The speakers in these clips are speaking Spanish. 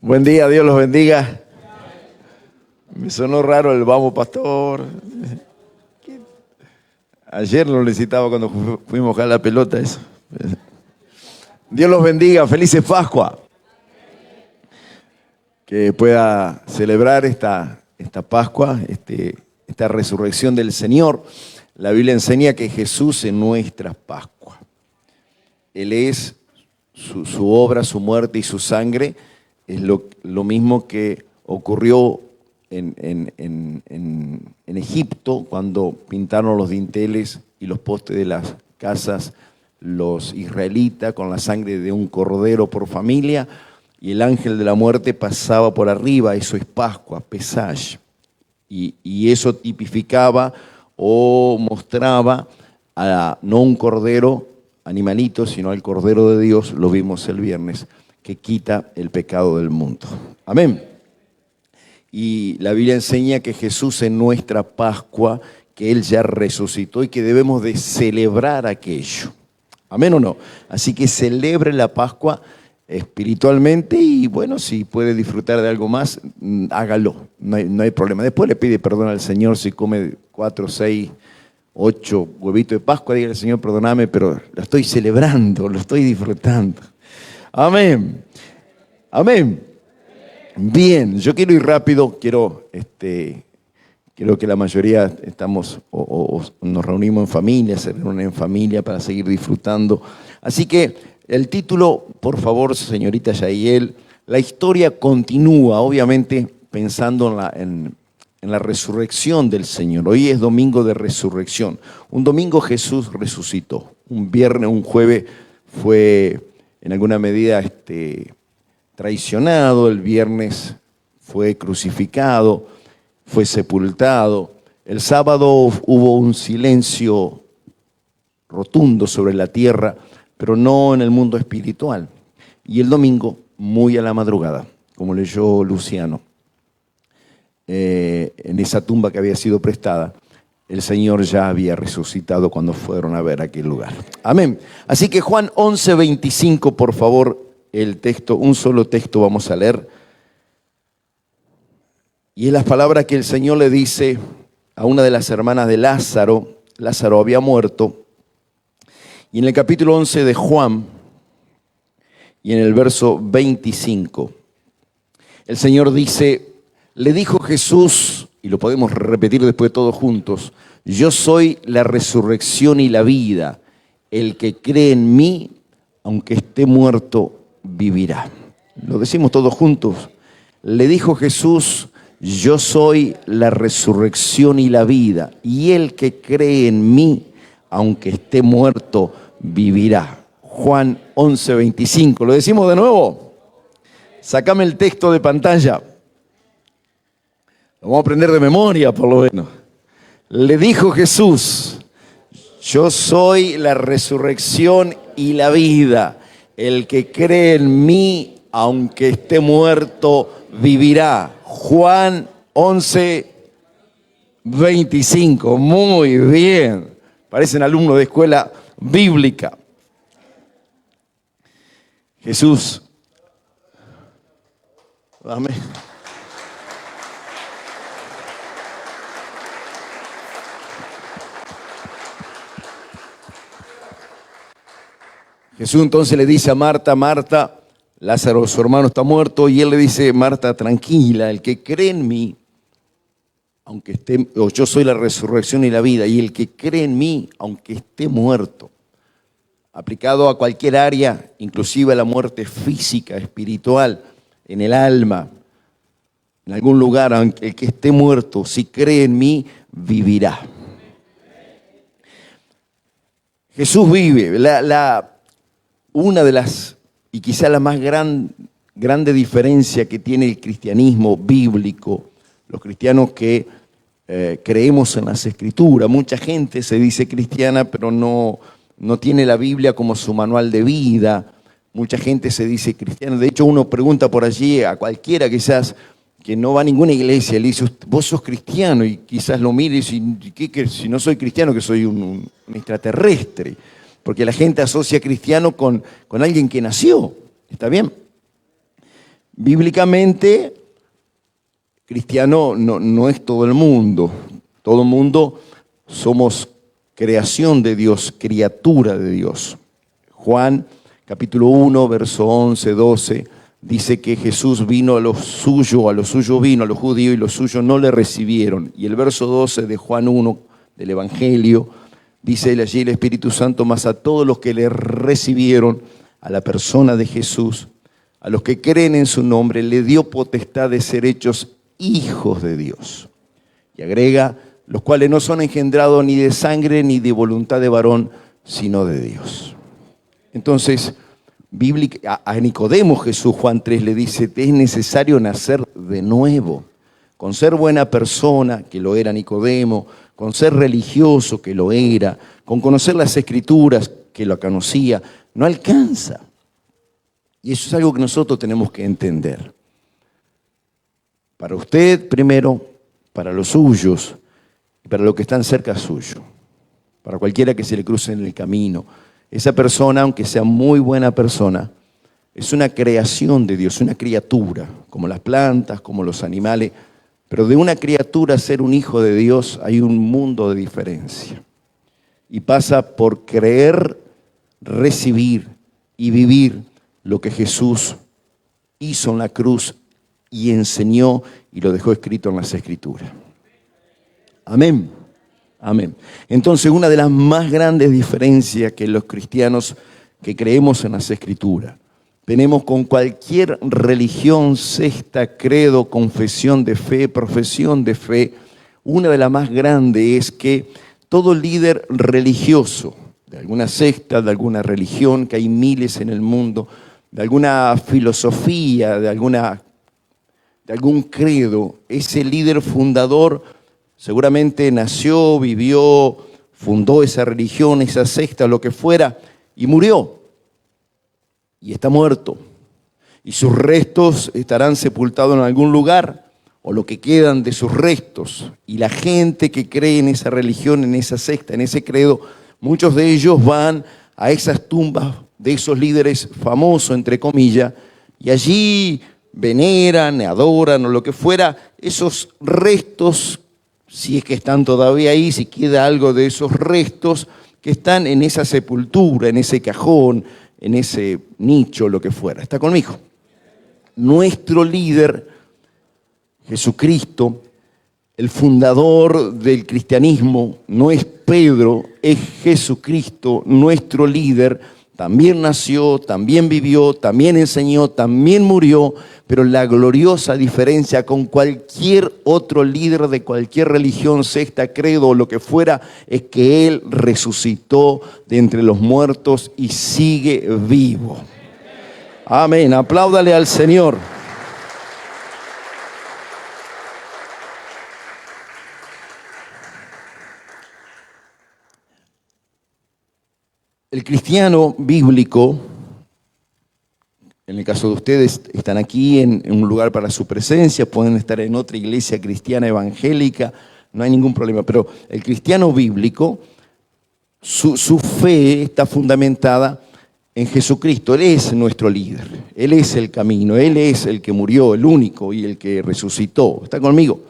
Buen día, Dios los bendiga. Me sonó raro el vamos, pastor. Ayer lo necesitaba cuando fuimos a jugar la pelota eso. Dios los bendiga, felices Pascua. Que pueda celebrar esta Pascua, esta resurrección del Señor. La Biblia enseña que Jesús es nuestra Pascua. Él es su obra, su muerte y su sangre. Es lo mismo que ocurrió en Egipto cuando pintaron los dinteles y los postes de las casas los israelitas con la sangre de un cordero por familia, y el ángel de la muerte pasaba por arriba. Eso es Pascua, Pesaj. Y eso tipificaba o mostraba no un cordero animalito, sino al Cordero de Dios, lo vimos el viernes, que quita el pecado del mundo. Amén. Y la Biblia enseña que Jesús es nuestra Pascua, que Él ya resucitó y que debemos de celebrar aquello. ¿Amén o no? Así que celebre la Pascua espiritualmente y bueno, si puede disfrutar de algo más, hágalo, no hay problema. Después le pide perdón al Señor si come 4, 6, 8 huevitos de Pascua, dígale al Señor, perdóname, pero lo estoy celebrando, lo estoy disfrutando. Amén. Amén. Bien, yo quiero ir rápido, quiero que la mayoría estamos o nos reunimos en familia, se reúnen en familia para seguir disfrutando. Así que el título, por favor, señorita Yael, la historia continúa, obviamente pensando en la resurrección del Señor. Hoy es domingo de resurrección. Un domingo Jesús resucitó. Un viernes, un jueves fue en alguna medida traicionado. El viernes fue crucificado, fue sepultado. El sábado hubo un silencio rotundo sobre la tierra, pero no en el mundo espiritual. Y el domingo, muy a la madrugada, como leyó Luciano, en esa tumba que había sido prestada, el Señor ya había resucitado cuando fueron a ver aquel lugar. Amén. Así que Juan 11:25, por favor, el texto, un solo texto vamos a leer. Y es las palabras que el Señor le dice a una de las hermanas de Lázaro. Lázaro había muerto. Y en el capítulo 11 de Juan, y en el verso 25, el Señor dice, le dijo Jesús, y lo podemos repetir después todos juntos, yo soy la resurrección y la vida. El que cree en mí, aunque esté muerto, vivirá. Lo decimos todos juntos. Le dijo Jesús, yo soy la resurrección y la vida. Y el que cree en mí, aunque esté muerto, vivirá. Juan 11:25. ¿Lo decimos de nuevo? Sácame el texto de pantalla. Lo vamos a aprender de memoria, por lo menos. Le dijo Jesús, yo soy la resurrección y la vida. El que cree en mí, aunque esté muerto, vivirá. Juan 11:25. Muy bien. Parecen alumnos de escuela bíblica. Jesús. Amén. Jesús entonces le dice a Marta, Marta, Lázaro, su hermano, está muerto, y él le dice, Marta, tranquila, el que cree en mí, aunque esté, yo soy la resurrección y la vida, y el que cree en mí, aunque esté muerto, aplicado a cualquier área, inclusive a la muerte física, espiritual, en el alma, en algún lugar, aunque el que esté muerto, si cree en mí, vivirá. Jesús vive. Una de las, y quizá la más grande diferencia que tiene el cristianismo bíblico, los cristianos que creemos en las Escrituras. Mucha gente se dice cristiana, pero no tiene la Biblia como su manual de vida. Mucha gente se dice cristiana. De hecho, uno pregunta por allí a cualquiera quizás que no va a ninguna iglesia, le dice, vos sos cristiano, y quizás lo mire y dice, si no soy cristiano, que soy un extraterrestre. Porque la gente asocia cristiano con alguien que nació. ¿Está bien? Bíblicamente, cristiano no es todo el mundo. Todo el mundo somos creación de Dios, criatura de Dios. Juan, capítulo 1, verso 11, 12, dice que Jesús vino a los suyos vino, a los judíos, y los suyos no le recibieron. Y el verso 12 de Juan 1, del Evangelio, dice allí el Espíritu Santo, mas a todos los que le recibieron, a la persona de Jesús, a los que creen en su nombre, le dio potestad de ser hechos hijos de Dios. Y agrega, los cuales no son engendrados ni de sangre ni de voluntad de varón, sino de Dios. Entonces, a Nicodemo Jesús, Juan 3, le dice, te es necesario nacer de nuevo. Con ser buena persona, que lo era Nicodemo, con ser religioso, que lo era, con conocer las Escrituras, que lo conocía, no alcanza. Y eso es algo que nosotros tenemos que entender. Para usted primero, para los suyos, y para los que están cerca suyo, para cualquiera que se le cruce en el camino. Esa persona, aunque sea muy buena persona, es una creación de Dios, una criatura, como las plantas, como los animales. Pero de una criatura a ser un hijo de Dios hay un mundo de diferencia. Y pasa por creer, recibir y vivir lo que Jesús hizo en la cruz y enseñó y lo dejó escrito en las Escrituras. Amén. Amén. Entonces, una de las más grandes diferencias que los cristianos que creemos en las Escrituras tenemos con cualquier religión, secta, credo, confesión de fe, profesión de fe, una de las más grandes es que todo líder religioso, de alguna secta, de alguna religión, que hay miles en el mundo, de alguna filosofía, de algún credo, ese líder fundador seguramente nació, vivió, fundó esa religión, esa secta, lo que fuera, y murió. Y está muerto. Y sus restos estarán sepultados en algún lugar, o lo que quedan de sus restos. Y la gente que cree en esa religión, en esa secta, en ese credo, muchos de ellos van a esas tumbas de esos líderes famosos, entre comillas, y allí veneran, adoran o lo que fuera, esos restos, si es que están todavía ahí, si queda algo de esos restos que están en esa sepultura, en ese cajón, en ese nicho, lo que fuera. ¿Está conmigo? Nuestro líder, Jesucristo, el fundador del cristianismo, no es Pedro, es Jesucristo, nuestro líder. También nació, también vivió, también enseñó, también murió, pero la gloriosa diferencia con cualquier otro líder de cualquier religión, secta, credo o lo que fuera, es que Él resucitó de entre los muertos y sigue vivo. Amén, apláudale al Señor. El cristiano bíblico, en el caso de ustedes, están aquí en un lugar para su presencia, pueden estar en otra iglesia cristiana evangélica, no hay ningún problema. Pero el cristiano bíblico, su fe está fundamentada en Jesucristo. Él es nuestro líder, Él es el camino, Él es el que murió, el único y el que resucitó. ¿Está conmigo?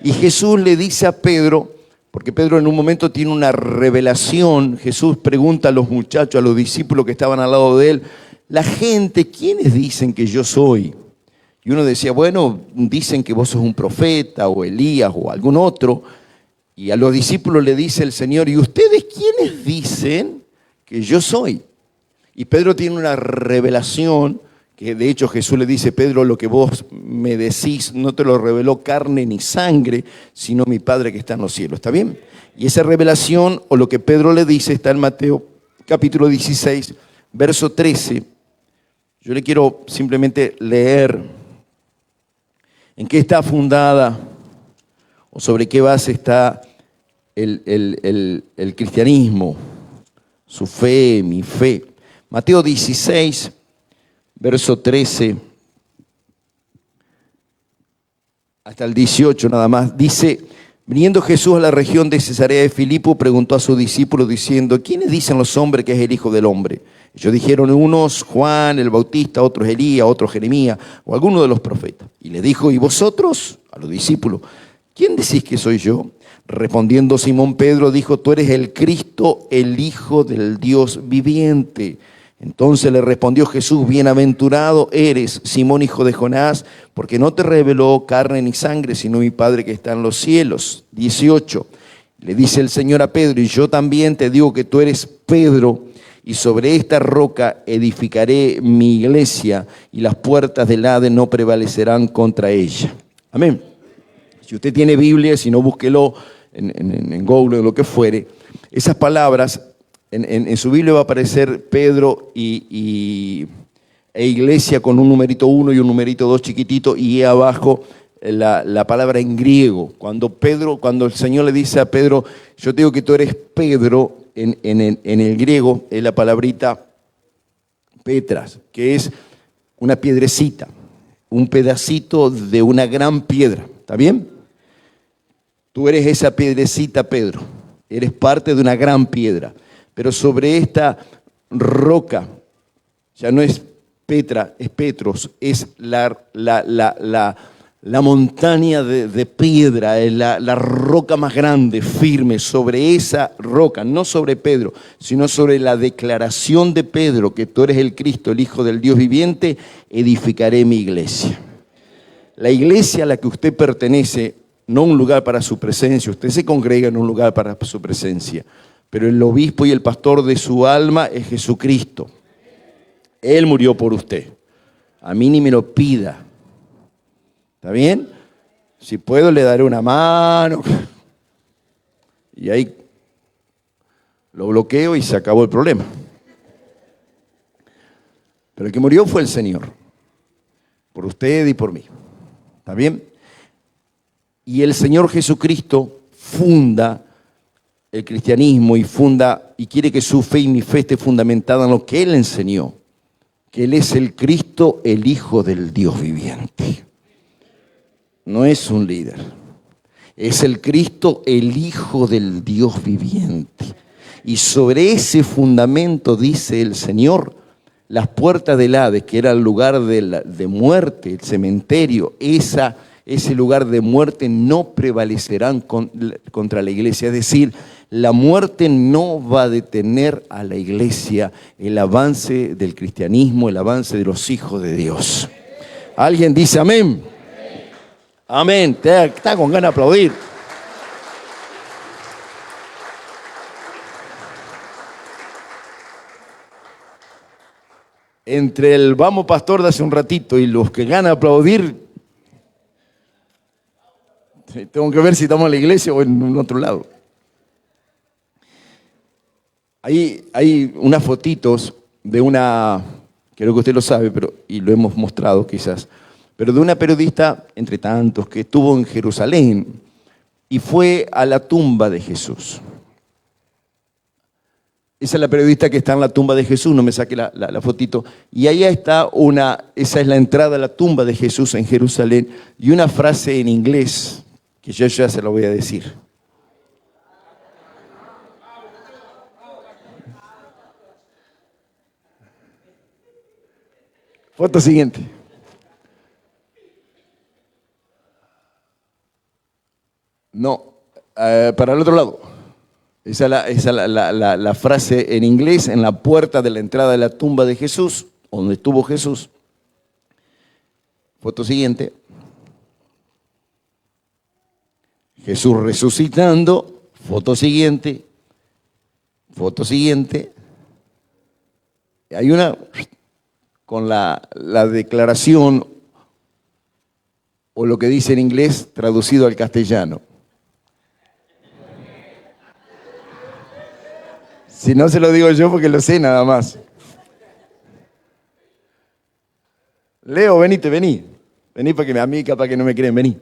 Y Jesús le dice a Pedro, porque Pedro en un momento tiene una revelación. Jesús pregunta a los muchachos, a los discípulos que estaban al lado de él, la gente, ¿quiénes dicen que yo soy? Y uno decía, bueno, dicen que vos sos un profeta o Elías o algún otro. Y a los discípulos le dice el Señor, ¿y ustedes quiénes dicen que yo soy? Y Pedro tiene una revelación que de hecho Jesús le dice, Pedro, lo que vos me decís no te lo reveló carne ni sangre, sino mi Padre que está en los cielos. ¿Está bien? Y esa revelación, o lo que Pedro le dice, está en Mateo capítulo 16, verso 13. Yo le quiero simplemente leer en qué está fundada o sobre qué base está el cristianismo, su fe, mi fe. Mateo 16, verso 13 hasta el 18 nada más, dice, viniendo Jesús a la región de Cesarea de Filipo, preguntó a sus discípulos diciendo, ¿quiénes dicen los hombres que es el Hijo del Hombre? Ellos dijeron, unos Juan el Bautista, otros Elías, otros Jeremías, o alguno de los profetas. Y le dijo, ¿y vosotros? A los discípulos, ¿quién decís que soy yo? Respondiendo Simón Pedro dijo, tú eres el Cristo, el Hijo del Dios viviente. Entonces le respondió Jesús, bienaventurado eres, Simón, hijo de Jonás, porque no te reveló carne ni sangre, sino mi Padre que está en los cielos. 18. Le dice el Señor a Pedro, y yo también te digo que tú eres Pedro, y sobre esta roca edificaré mi iglesia, y las puertas del Hades no prevalecerán contra ella. Amén. Si usted tiene Biblia, si no, búsquelo en Google o lo que fuere. Esas palabras, en su Biblia va a aparecer Pedro e iglesia con un numerito 1 y un numerito 2 chiquitito, y abajo la palabra en griego. Cuando el Señor le dice a Pedro, yo te digo que tú eres Pedro, en el griego es la palabrita Petras, que es una piedrecita, un pedacito de una gran piedra. ¿Está bien? Tú eres esa piedrecita, Pedro. Eres parte de una gran piedra. Pero sobre esta roca, ya no es Petra, es Petros, es la montaña de piedra, es la roca más grande, firme. Sobre esa roca, no sobre Pedro, sino sobre la declaración de Pedro, que tú eres el Cristo, el Hijo del Dios viviente, edificaré mi iglesia. La iglesia a la que usted pertenece, no un lugar para su presencia, usted se congrega en un lugar para su presencia, pero el obispo y el pastor de su alma es Jesucristo. Él murió por usted. A mí ni me lo pida. ¿Está bien? Si puedo le daré una mano. Y ahí lo bloqueo y se acabó el problema. Pero el que murió fue el Señor. Por usted y por mí. ¿Está bien? Y el Señor Jesucristo funda el cristianismo y quiere que su fe y mi fe esté fundamentada en lo que Él enseñó, que Él es el Cristo, el Hijo del Dios viviente. No es un líder, es el Cristo, el Hijo del Dios viviente. Y sobre ese fundamento, dice el Señor, las puertas del Hades, que era el lugar de muerte, el cementerio, ese lugar de muerte no prevalecerán contra la iglesia. Es decir, la muerte no va a detener a la iglesia, el avance del cristianismo, el avance de los hijos de Dios. ¿Alguien dice amén? Amén. Está con ganas de aplaudir. Entre el vamos pastor de hace un ratito y los que ganan aplaudir, tengo que ver si estamos en la iglesia o en otro lado. Hay unas fotitos de una, creo que usted lo sabe, y lo hemos mostrado quizás, pero de una periodista, entre tantos, que estuvo en Jerusalén y fue a la tumba de Jesús. Esa es la periodista que está en la tumba de Jesús, no me saque la fotito. Y ahí está esa es la entrada a la tumba de Jesús en Jerusalén, y una frase en inglés, que yo ya se lo voy a decir. Foto siguiente. No, para el otro lado. Esa es la frase en inglés, en la puerta de la entrada de la tumba de Jesús, donde estuvo Jesús. Foto siguiente. Jesús resucitando, foto siguiente, foto siguiente. Hay una con la declaración o lo que dice en inglés traducido al castellano. Si no se lo digo yo porque lo sé nada más. Leo, vení. Vení para que a mí capaz que no me creen, vení.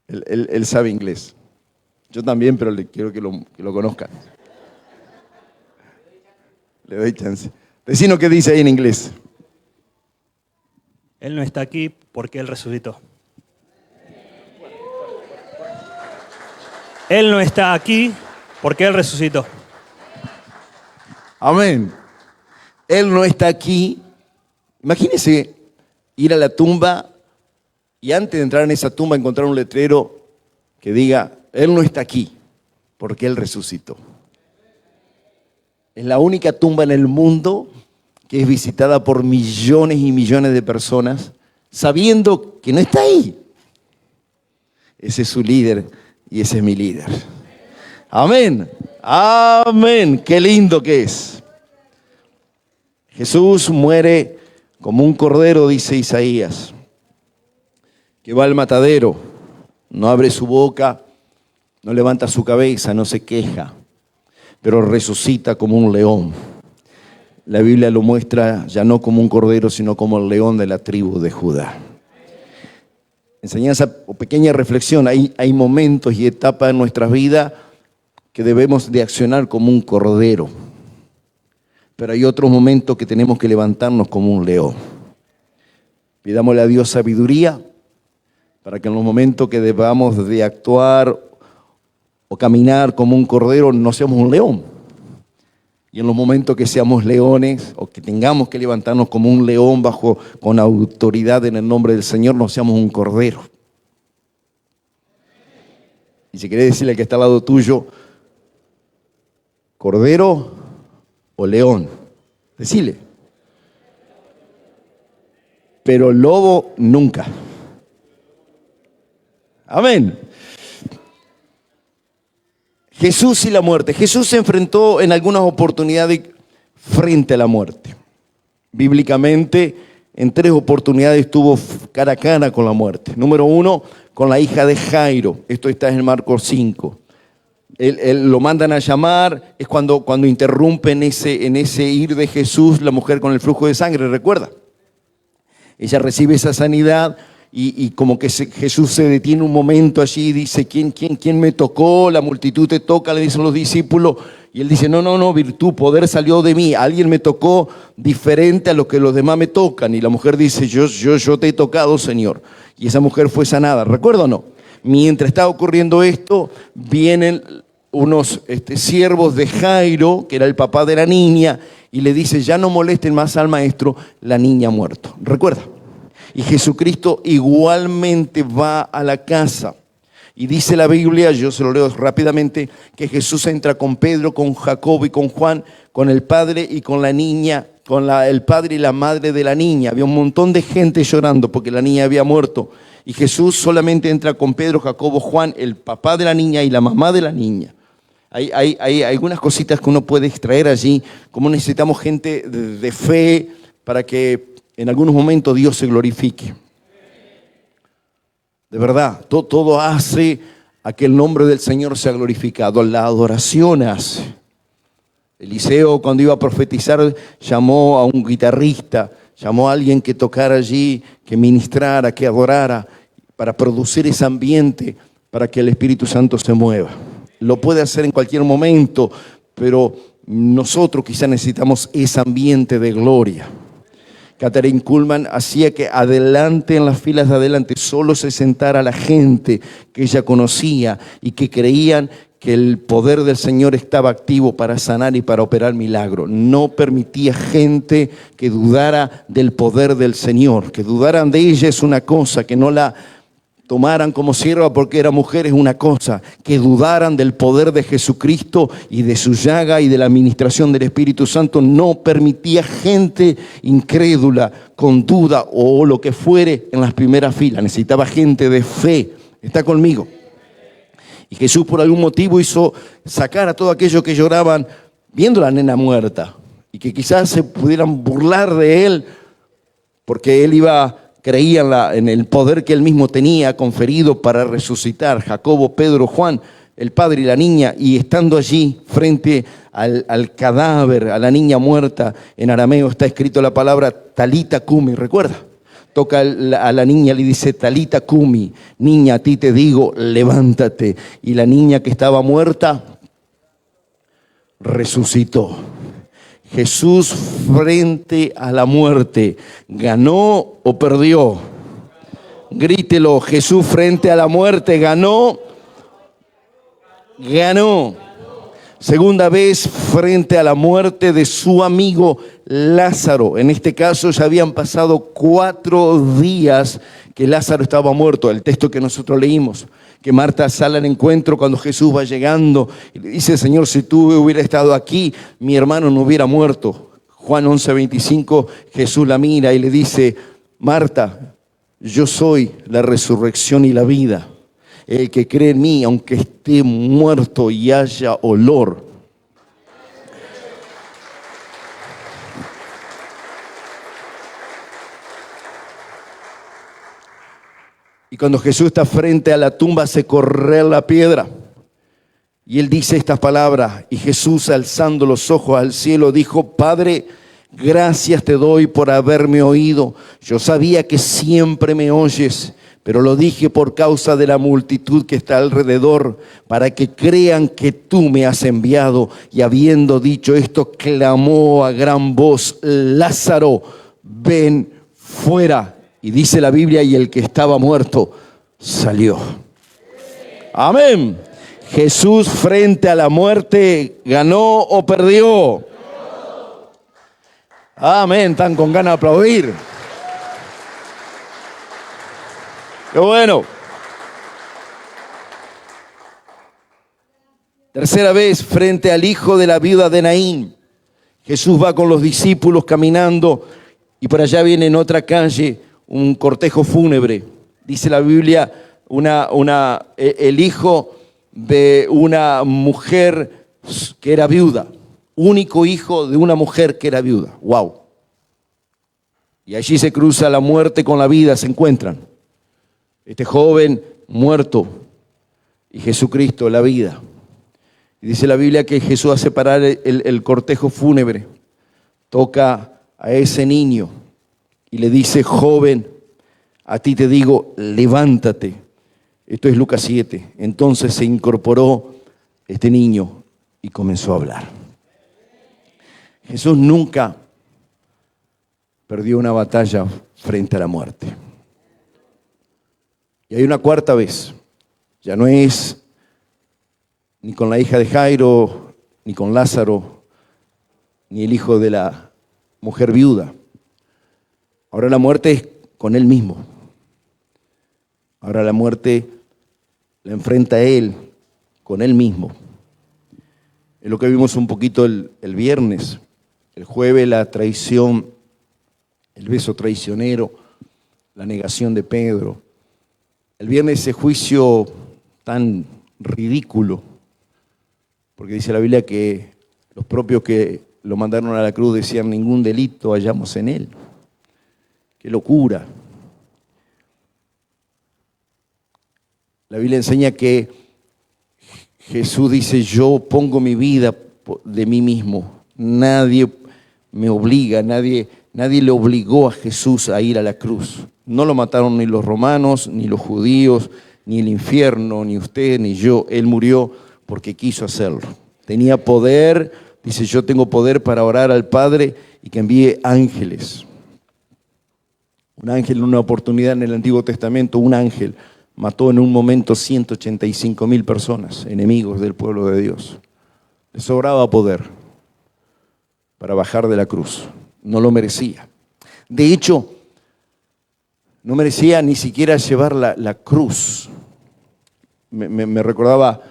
Él sabe inglés. Yo también, pero quiero que lo conozcan. Le doy chance. Decinos qué dice ahí en inglés. Él no está aquí porque Él resucitó. Él no está aquí porque Él resucitó. Amén. Él no está aquí. Imagínense ir a la tumba y antes de entrar en esa tumba encontrar un letrero que diga, Él no está aquí porque Él resucitó. Es la única tumba en el mundo que es visitada por millones y millones de personas sabiendo que no está ahí. Ese es su líder y ese es mi líder. Amén. Amén. Qué lindo que es. Jesús muere como un cordero, dice Isaías, que va al matadero, no abre su boca, no levanta su cabeza, no se queja, pero resucita como un león. La Biblia lo muestra ya no como un cordero, sino como el león de la tribu de Judá. Enseñanza o pequeña reflexión, hay momentos y etapas en nuestras vidas que debemos de accionar como un cordero, pero hay otros momentos que tenemos que levantarnos como un león. Pidámosle a Dios sabiduría para que en los momentos que debamos de actuar o caminar como un cordero no seamos un león. Y en los momentos que seamos leones o que tengamos que levantarnos como un león con autoridad en el nombre del Señor, no seamos un cordero. Y si querés decirle al que está al lado tuyo, cordero o león, decile. Pero lobo nunca. Amén. Jesús y la muerte. Jesús se enfrentó en algunas oportunidades frente a la muerte. Bíblicamente, en 3 oportunidades estuvo cara a cara con la muerte. Número 1, con la hija de Jairo. Esto está en Marcos 5. Él lo mandan a llamar, es cuando interrumpen en ese ir de Jesús, la mujer con el flujo de sangre, ¿recuerda? Ella recibe esa sanidad y como que Jesús se detiene un momento allí y dice, ¿quién me tocó? La multitud te toca, le dicen los discípulos. Y él dice, no, virtud, poder salió de mí. Alguien me tocó diferente a lo que los demás me tocan. Y la mujer dice, yo te he tocado, Señor. Y esa mujer fue sanada, ¿recuerda o no? Mientras está ocurriendo esto, vienen unos siervos de Jairo, que era el papá de la niña, y le dice, ya no molesten más al maestro, la niña ha muerto. ¿Recuerda? Y Jesucristo igualmente va a la casa. Y dice la Biblia, yo se lo leo rápidamente, que Jesús entra con Pedro, con Jacobo y con Juan, con el padre y con la niña, el padre y la madre de la niña. Había un montón de gente llorando porque la niña había muerto. Y Jesús solamente entra con Pedro, Jacobo, Juan, el papá de la niña y la mamá de la niña. Hay algunas cositas que uno puede extraer allí, como necesitamos gente de fe para que en algunos momentos Dios se glorifique. De verdad, todo hace a que el nombre del Señor sea glorificado. La adoración hace. Eliseo, cuando iba a profetizar, llamó a un guitarrista, llamó a alguien que tocara allí, que ministrara, que adorara, para producir ese ambiente, para que el Espíritu Santo se mueva. Lo puede hacer en cualquier momento, pero nosotros quizás necesitamos ese ambiente de gloria. Kathryn Kuhlman hacía que adelante, en las filas de adelante, solo se sentara la gente que ella conocía y que creían que el poder del Señor estaba activo para sanar y para operar milagros. No permitía gente que dudara del poder del Señor. Que dudaran de ella es una cosa, que no la tomaran como sierva porque era mujer es una cosa, que dudaran del poder de Jesucristo y de su llaga y de la administración del Espíritu Santo. No permitía gente incrédula, con duda o lo que fuere en las primeras filas. Necesitaba gente de fe. ¿Está conmigo? Y Jesús por algún motivo hizo sacar a todos aquellos que lloraban viendo a la nena muerta y que quizás se pudieran burlar de él porque él creía en el poder que él mismo tenía conferido para resucitar. Jacobo, Pedro, Juan, el padre y la niña, y estando allí frente al cadáver, a la niña muerta, en arameo está escrito la palabra talita cumi, ¿recuerda? Toca a la niña, le dice talita cumi, niña, a ti te digo, levántate. Y la niña que estaba muerta resucitó. Jesús frente a la muerte, ¿ganó o perdió? Grítelo, Jesús frente a la muerte, ¿ganó? Ganó. Segunda vez frente a la muerte de su amigo Lázaro. En este caso ya habían pasado 4 días que Lázaro estaba muerto. El texto que nosotros leímos, que Marta sale al encuentro cuando Jesús va llegando y le dice: Señor, si tú hubieras estado aquí, mi hermano no hubiera muerto. Juan 11:25, Jesús la mira y le dice: Marta, yo soy la resurrección y la vida. El que cree en mí, aunque esté muerto y haya olor. Y cuando Jesús está frente a la tumba, hace correr la piedra. Y él dice estas palabras. Y Jesús, alzando los ojos al cielo, dijo: Padre, gracias te doy por haberme oído. Yo sabía que siempre me oyes, pero lo dije por causa de la multitud que está alrededor, para que crean que tú me has enviado. Y habiendo dicho esto, clamó a gran voz: Lázaro, ven fuera. Y dice la Biblia: y el que estaba muerto salió. Amén. Jesús frente a la muerte, ¿ganó o perdió? Amén. Están con ganas de aplaudir. ¡Qué bueno! Tercera vez frente al hijo de la viuda de Naín. Jesús va con los discípulos caminando y por allá viene en otra calle un cortejo fúnebre. Dice la Biblia, el hijo de una mujer que era viuda. Único hijo de una mujer que era viuda. ¡Wow! Y allí se cruza la muerte con la vida, se encuentran. Este joven muerto y Jesucristo, la vida. Y dice la Biblia que Jesús hace parar el cortejo fúnebre, toca a ese niño y le dice: joven, a ti te digo, levántate. Esto es Lucas 7. Entonces se incorporó este niño y comenzó a hablar. Jesús nunca perdió una batalla frente a la muerte. Y hay una cuarta vez. Ya no es ni con la hija de Jairo, ni con Lázaro, ni el hijo de la mujer viuda. Ahora la muerte es con él mismo. Ahora la muerte la enfrenta él con él mismo. Es lo que vimos un poquito el viernes. El jueves la traición, el beso traicionero, la negación de Pedro. El viernes ese juicio tan ridículo, porque dice la Biblia que los propios que lo mandaron a la cruz decían: ningún delito hallamos en él. ¡Qué locura! La Biblia enseña que Jesús dice: yo pongo mi vida de mí mismo. Nadie me obliga, nadie le obligó a Jesús a ir a la cruz. No lo mataron ni los romanos, ni los judíos, ni el infierno, ni usted, ni yo. Él murió porque quiso hacerlo. Tenía poder, dice: yo tengo poder para orar al Padre y que envíe ángeles. Un ángel en una oportunidad en el Antiguo Testamento, un ángel mató en un momento 185,000 personas, enemigos del pueblo de Dios. Le sobraba poder para bajar de la cruz. No lo merecía. De hecho, no merecía ni siquiera llevar la cruz. Me recordaba,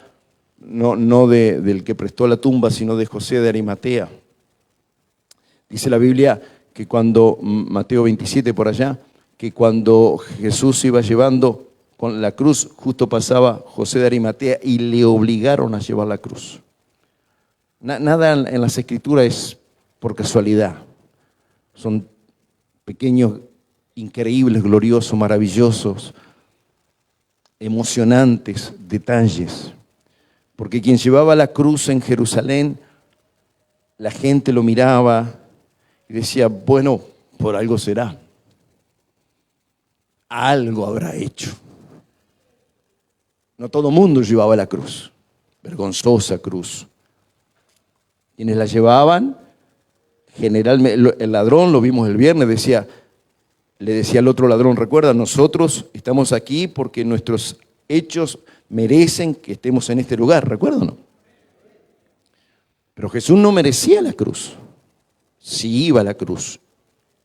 no del que prestó la tumba, sino de José de Arimatea. Dice la Biblia que cuando, Mateo 27 por allá, que cuando Jesús iba llevando con la cruz, justo pasaba José de Arimatea y le obligaron a llevar la cruz. Nada en las Escrituras es por casualidad. Son pequeños, increíbles, gloriosos, maravillosos, emocionantes detalles. Porque quien llevaba la cruz en Jerusalén, la gente lo miraba y decía: bueno, por algo será. Algo habrá hecho. No todo el mundo llevaba la cruz, vergonzosa cruz. Quienes la llevaban, generalmente, el ladrón, lo vimos el viernes, le decía al otro ladrón: recuerda, nosotros estamos aquí porque nuestros hechos merecen que estemos en este lugar, ¿recuerdan o no? Pero Jesús no merecía la cruz. Sí iba a la cruz.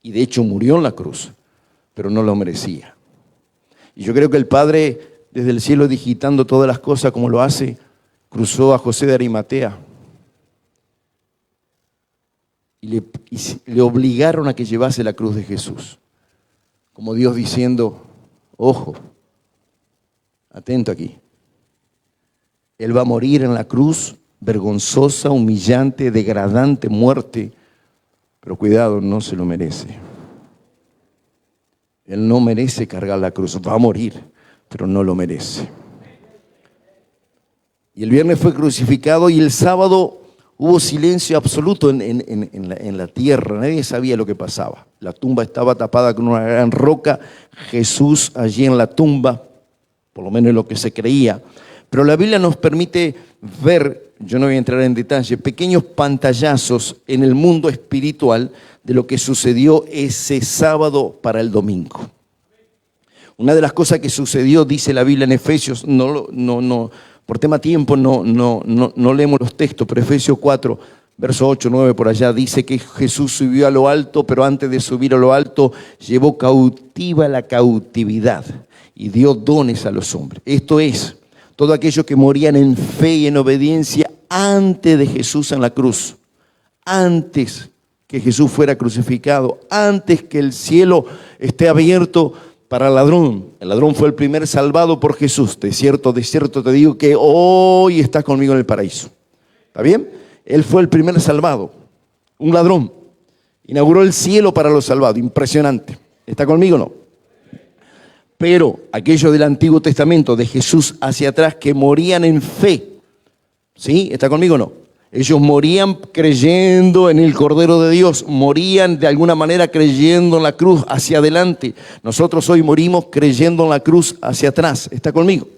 Y de hecho murió en la cruz. Pero no lo merecía. Y yo creo que el Padre, desde el cielo digitando todas las cosas como lo hace, cruzó a José de Arimatea. Y le obligaron a que llevase la cruz de Jesús. Como Dios diciendo, ojo, atento aquí. Él va a morir en la cruz, vergonzosa, humillante, degradante muerte. Pero cuidado, no se lo merece. Él no merece cargar la cruz, va a morir, pero no lo merece. Y el viernes fue crucificado y el sábado hubo silencio absoluto en la tierra. Nadie sabía lo que pasaba. La tumba estaba tapada con una gran roca. Jesús allí en la tumba, por lo menos lo que se creía. Pero la Biblia nos permite ver, yo no voy a entrar en detalle, pequeños pantallazos en el mundo espiritual de lo que sucedió ese sábado para el domingo. Una de las cosas que sucedió, dice la Biblia en Efesios, por tema tiempo no leemos los textos, pero Efesios 4, verso 8, 9 por allá, dice que Jesús subió a lo alto, pero antes de subir a lo alto, llevó cautiva la cautividad y dio dones a los hombres. Esto es, todo aquellos que morían en fe y en obediencia antes de Jesús en la cruz, antes que Jesús fuera crucificado, antes que el cielo esté abierto para el ladrón. El ladrón fue el primer salvado por Jesús. De cierto te digo que hoy estás conmigo en el paraíso. ¿Está bien? Él fue el primer salvado, un ladrón. Inauguró el cielo para los salvados. Impresionante. ¿Está conmigo o no? Pero aquellos del Antiguo Testamento, de Jesús hacia atrás, que morían en fe. ¿Sí? ¿Está conmigo o no? Ellos morían creyendo en el Cordero de Dios, morían de alguna manera creyendo en la cruz hacia adelante. Nosotros hoy morimos creyendo en la cruz hacia atrás. ¿Está conmigo?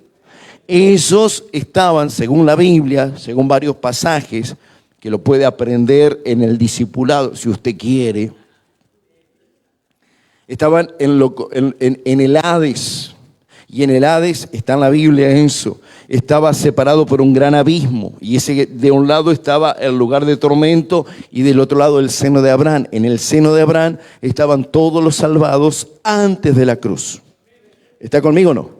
Esos estaban, según la Biblia, según varios pasajes, que lo puede aprender en el discipulado, si usted quiere. Estaban en el Hades, y en el Hades está en la Biblia eso. Estaba separado por un gran abismo, y ese de un lado estaba el lugar de tormento y del otro lado el seno de Abraham. En el seno de Abraham estaban todos los salvados antes de la cruz. ¿Está conmigo o no?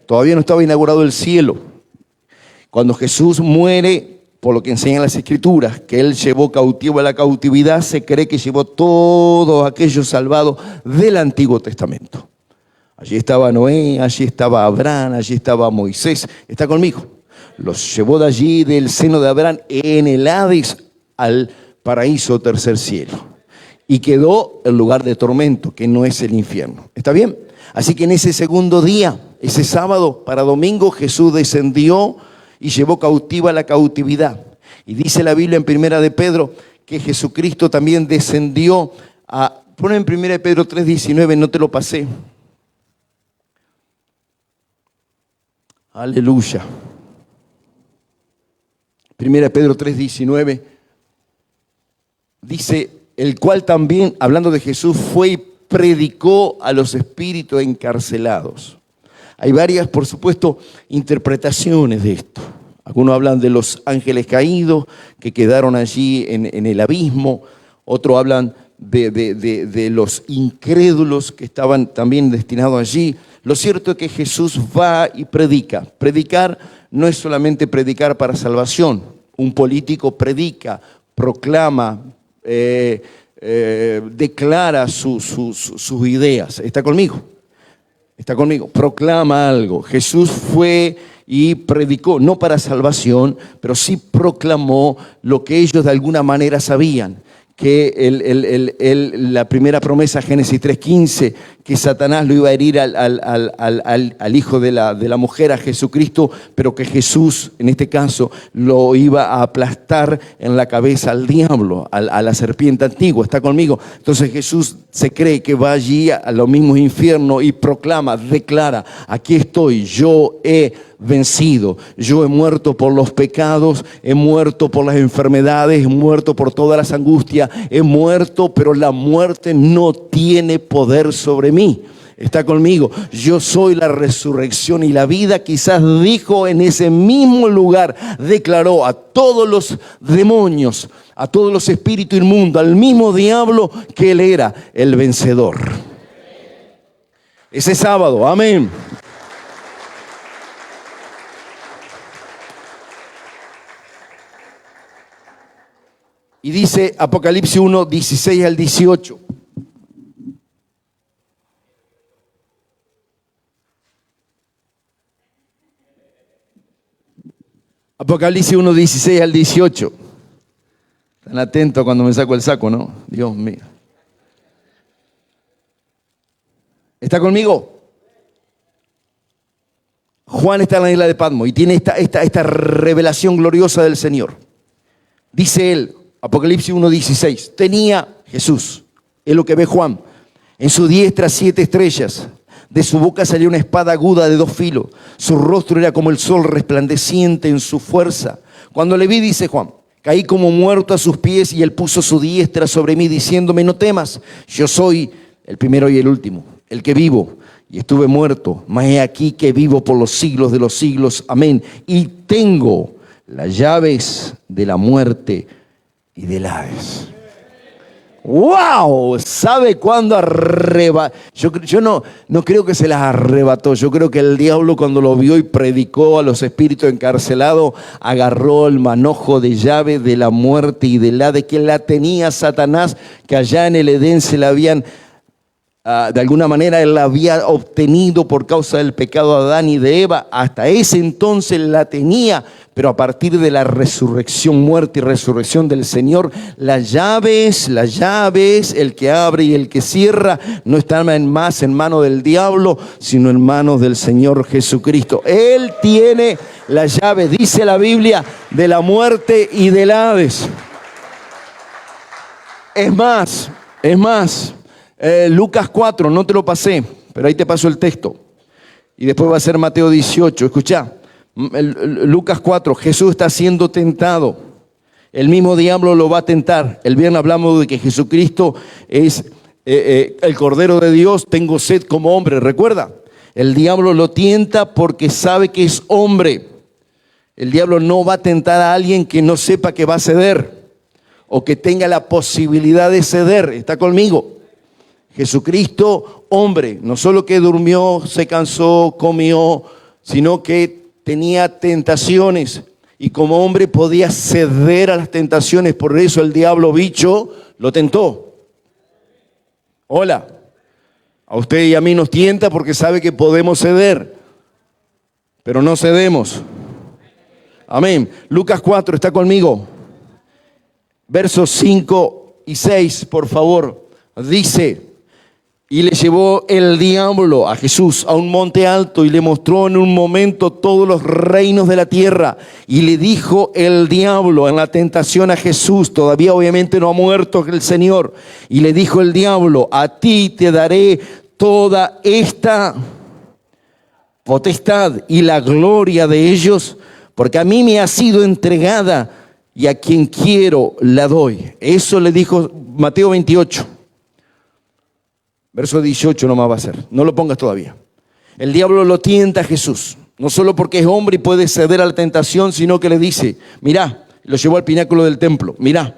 Todavía no estaba inaugurado el cielo. Cuando Jesús muere, por lo que enseñan las Escrituras, que Él llevó cautivo a la cautividad, se cree que llevó todos aquellos salvados del Antiguo Testamento. Allí estaba Noé, allí estaba Abraham, allí estaba Moisés. ¿Está conmigo? Los llevó de allí, del seno de Abraham, en el Hades, al paraíso tercer cielo. Y quedó el lugar de tormento, que no es el infierno. ¿Está bien? Así que en ese segundo día, ese sábado para domingo, Jesús descendió y llevó cautiva la cautividad. Y dice la Biblia en Primera de Pedro que Jesucristo también descendió a... Pon en Primera de Pedro 3:19, no te lo pasé. Aleluya. Primera de Pedro 3:19 dice, el cual también, hablando de Jesús, fue y predicó a los espíritus encarcelados. Hay varias, por supuesto, interpretaciones de esto. Algunos hablan de los ángeles caídos que quedaron allí en el abismo. Otros hablan de los incrédulos que estaban también destinados allí. Lo cierto es que Jesús va y predica. Predicar no es solamente predicar para salvación. Un político predica, proclama, declara sus ideas. ¿Está conmigo? Está conmigo. Proclama algo. Jesús fue y predicó, no para salvación, pero sí proclamó lo que ellos de alguna manera sabían. Que la primera promesa, Génesis 3:15, que Satanás lo iba a herir al hijo de la mujer, a Jesucristo, pero que Jesús, en este caso, lo iba a aplastar en la cabeza al diablo, a la serpiente antigua. ¿Está conmigo? Entonces Jesús se cree que va allí a los mismos infiernos y proclama, declara, aquí estoy, yo he vencido, yo he muerto por los pecados, he muerto por las enfermedades, he muerto por todas las angustias, he muerto, pero la muerte no tiene poder sobre mí. Está conmigo. Yo soy la resurrección y la vida. Quizás dijo en ese mismo lugar, declaró a todos los demonios, a todos los espíritus inmundos, al mismo diablo, que él era el vencedor. Ese sábado, amén. Y dice Apocalipsis 1, 16 al 18. Apocalipsis 1, 16 al 18. Están atentos cuando me saco el saco, ¿no? Dios mío. ¿Está conmigo? Juan está en la isla de Patmos y tiene esta revelación gloriosa del Señor. Dice él, Apocalipsis 1:16, tenía Jesús, es lo que ve Juan, en su diestra 7 estrellas, de su boca salía una espada aguda de 2 filos, su rostro era como el sol resplandeciente en su fuerza. Cuando le vi, dice Juan, caí como muerto a sus pies y él puso su diestra sobre mí diciéndome, no temas, yo soy el primero y el último, el que vivo y estuve muerto, mas he aquí que vivo por los siglos de los siglos, amén, y tengo las llaves de la muerte y del Hades. ¡Wow! ¿Sabe cuándo arrebató? Yo no creo que se las arrebató. Yo creo que el diablo, cuando lo vio y predicó a los espíritus encarcelados, agarró el manojo de llave de la muerte y del Hades, que la tenía Satanás, que allá en el Edén se la habían, de alguna manera él la había obtenido por causa del pecado de Adán y de Eva. Hasta ese entonces la tenía, pero a partir de la resurrección, muerte y resurrección del Señor, las llaves, el que abre y el que cierra, no están más en manos del diablo, sino en manos del Señor Jesucristo. Él tiene la llave, dice la Biblia, de la muerte y del Hades. Es más, Lucas 4, no te lo pasé, pero ahí te paso el texto. Y después va a ser Mateo 18, escuchá. Lucas 4, Jesús está siendo tentado. El mismo diablo lo va a tentar. El viernes hablamos de que Jesucristo es el Cordero de Dios. Tengo sed como hombre, ¿recuerda? El diablo lo tienta porque sabe que es hombre. El diablo no va a tentar a alguien que no sepa que va a ceder o que tenga la posibilidad de ceder. ¿Está conmigo? Jesucristo, hombre, no solo que durmió, se cansó, comió, sino que tenía tentaciones y como hombre podía ceder a las tentaciones. Por eso el diablo bicho lo tentó. Hola, a usted y a mí nos tienta porque sabe que podemos ceder, pero no cedemos. Amén. Lucas 4, ¿está conmigo? Versos 5 y 6, por favor. Dice: y le llevó el diablo a Jesús a un monte alto y le mostró en un momento todos los reinos de la tierra. Y le dijo el diablo en la tentación a Jesús, todavía obviamente no ha muerto el Señor, y le dijo el diablo: a ti te daré toda esta potestad y la gloria de ellos, porque a mí me ha sido entregada y a quien quiero la doy. Eso le dijo Mateo 28. Verso 18 nomás va a ser. No lo pongas todavía. El diablo lo tienta a Jesús. No solo porque es hombre y puede ceder a la tentación, sino que le dice: mirá, lo llevó al pináculo del templo. Mirá,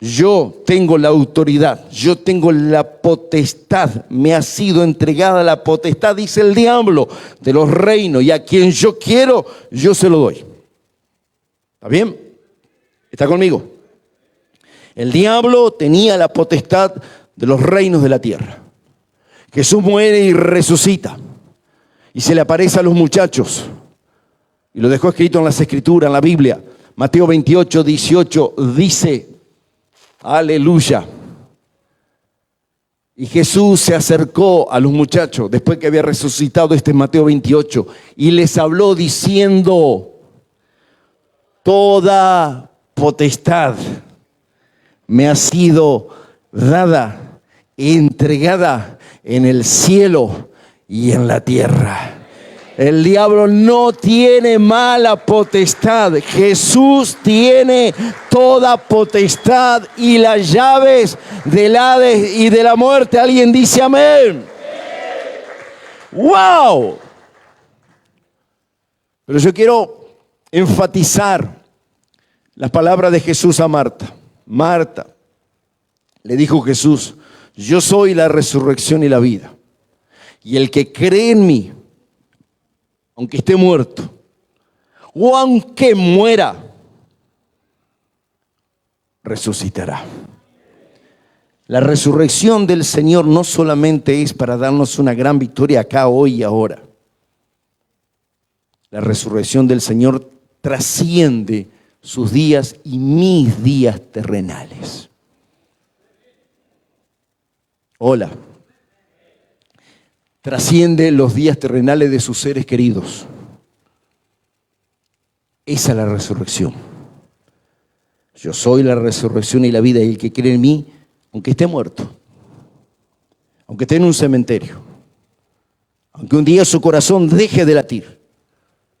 yo tengo la autoridad, yo tengo la potestad. Me ha sido entregada la potestad, dice el diablo, de los reinos. Y a quien yo quiero, yo se lo doy. ¿Está bien? ¿Está conmigo? El diablo tenía la potestad de los reinos de la tierra. Jesús muere y resucita y se le aparece a los muchachos y lo dejó escrito en las escrituras, en la Biblia. Mateo 28, 18 dice, aleluya. Y Jesús se acercó a los muchachos después que había resucitado, este es Mateo 28, y les habló diciendo: toda potestad me ha sido dada, entregada en el cielo y en la tierra. El diablo no tiene mala potestad. Jesús tiene toda potestad y las llaves del Hades y de la muerte. ¿Alguien dice amén? ¡Wow! Pero yo quiero enfatizar las palabras de Jesús a Marta. Marta, le dijo Jesús, yo soy la resurrección y la vida. Y el que cree en mí, aunque esté muerto, o aunque muera, resucitará. La resurrección del Señor no solamente es para darnos una gran victoria acá, hoy y ahora. La resurrección del Señor trasciende sus días y mis días terrenales. Hola. Trasciende los días terrenales de sus seres queridos. Esa es la resurrección. Yo soy la resurrección y la vida, y el que cree en mí, aunque esté muerto, aunque esté en un cementerio, aunque un día su corazón deje de latir,